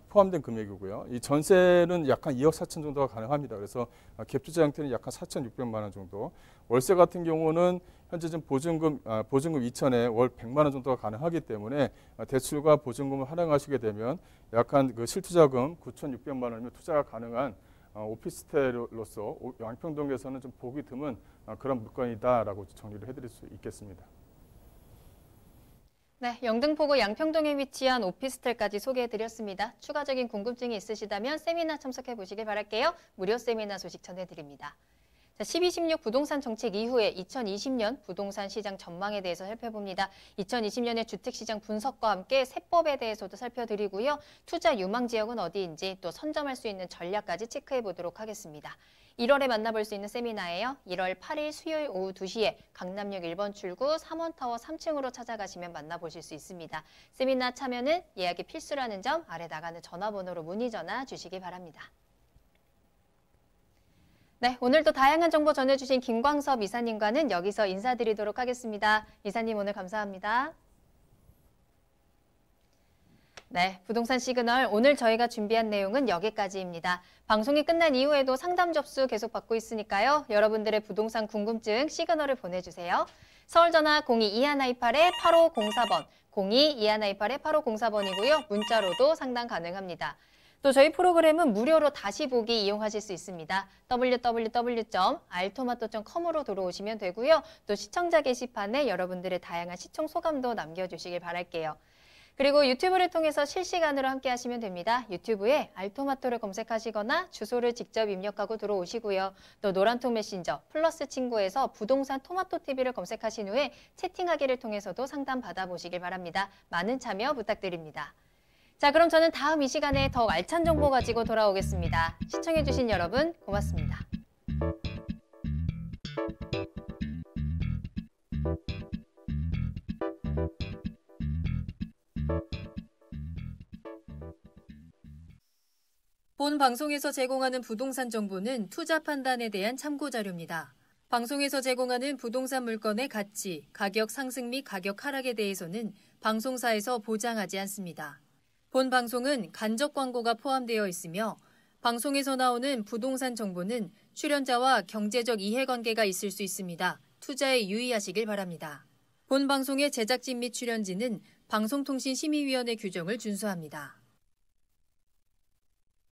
포함된 금액이고요. 이 전세는 약 한 2억 4천 정도가 가능합니다. 그래서 갭투자 형태는 약 한 4,600만 원 정도. 월세 같은 경우는 현재 지금 보증금 2천에 월 100만 원 정도가 가능하기 때문에 대출과 보증금을 활용하시게 되면 약간 그 실투자금 9,600만 원이면 투자가 가능한 오피스텔로서 양평동에서는 좀 보기 드문 그런 물건이다라고 정리를 해드릴 수 있겠습니다. 네, 영등포구 양평동에 위치한 오피스텔까지 소개해드렸습니다. 추가적인 궁금증이 있으시다면 세미나 참석해 보시길 바랄게요. 무료 세미나 소식 전해드립니다. 자, 12.16 부동산 정책 이후에 2020년 부동산 시장 전망에 대해서 살펴봅니다. 2020년의 주택시장 분석과 함께 세법에 대해서도 살펴드리고요. 투자 유망 지역은 어디인지 또 선점할 수 있는 전략까지 체크해 보도록 하겠습니다. 1월에 만나볼 수 있는 세미나예요. 1월 8일 수요일 오후 2시에 강남역 1번 출구 3원타워 3층으로 찾아가시면 만나보실 수 있습니다. 세미나 참여는 예약이 필수라는 점 아래 나가는 전화번호로 문의 전화 주시기 바랍니다. 네, 오늘도 다양한 정보 전해주신 김광섭 이사님과는 여기서 인사드리도록 하겠습니다. 이사님 오늘 감사합니다. 네, 부동산 시그널 오늘 저희가 준비한 내용은 여기까지입니다. 방송이 끝난 이후에도 상담 접수 계속 받고 있으니까요. 여러분들의 부동산 궁금증 시그널을 보내주세요. 서울전화 02-2128-8504번, 02-2128-8504번이고요. 문자로도 상담 가능합니다. 또 저희 프로그램은 무료로 다시 보기 이용하실 수 있습니다. www.altomato.com으로 들어오시면 되고요. 또 시청자 게시판에 여러분들의 다양한 시청 소감도 남겨주시길 바랄게요. 그리고 유튜브를 통해서 실시간으로 함께 하시면 됩니다. 유튜브에 알토마토를 검색하시거나 주소를 직접 입력하고 들어오시고요. 또 노란통 메신저 플러스 친구에서 부동산 토마토 TV를 검색하신 후에 채팅하기를 통해서도 상담 받아보시길 바랍니다. 많은 참여 부탁드립니다. 자, 그럼 저는 다음 이 시간에 더욱 알찬 정보 가지고 돌아오겠습니다. 시청해주신 여러분 고맙습니다. 본 방송에서 제공하는 부동산 정보는 투자 판단에 대한 참고 자료입니다. 방송에서 제공하는 부동산 물건의 가치, 가격 상승 및 가격 하락에 대해서는 방송사에서 보장하지 않습니다. 본 방송은 간접 광고가 포함되어 있으며 방송에서 나오는 부동산 정보는 출연자와 경제적 이해관계가 있을 수 있습니다. 투자에 유의하시길 바랍니다. 본 방송의 제작진 및 출연진은 방송통신심의위원회 규정을 준수합니다.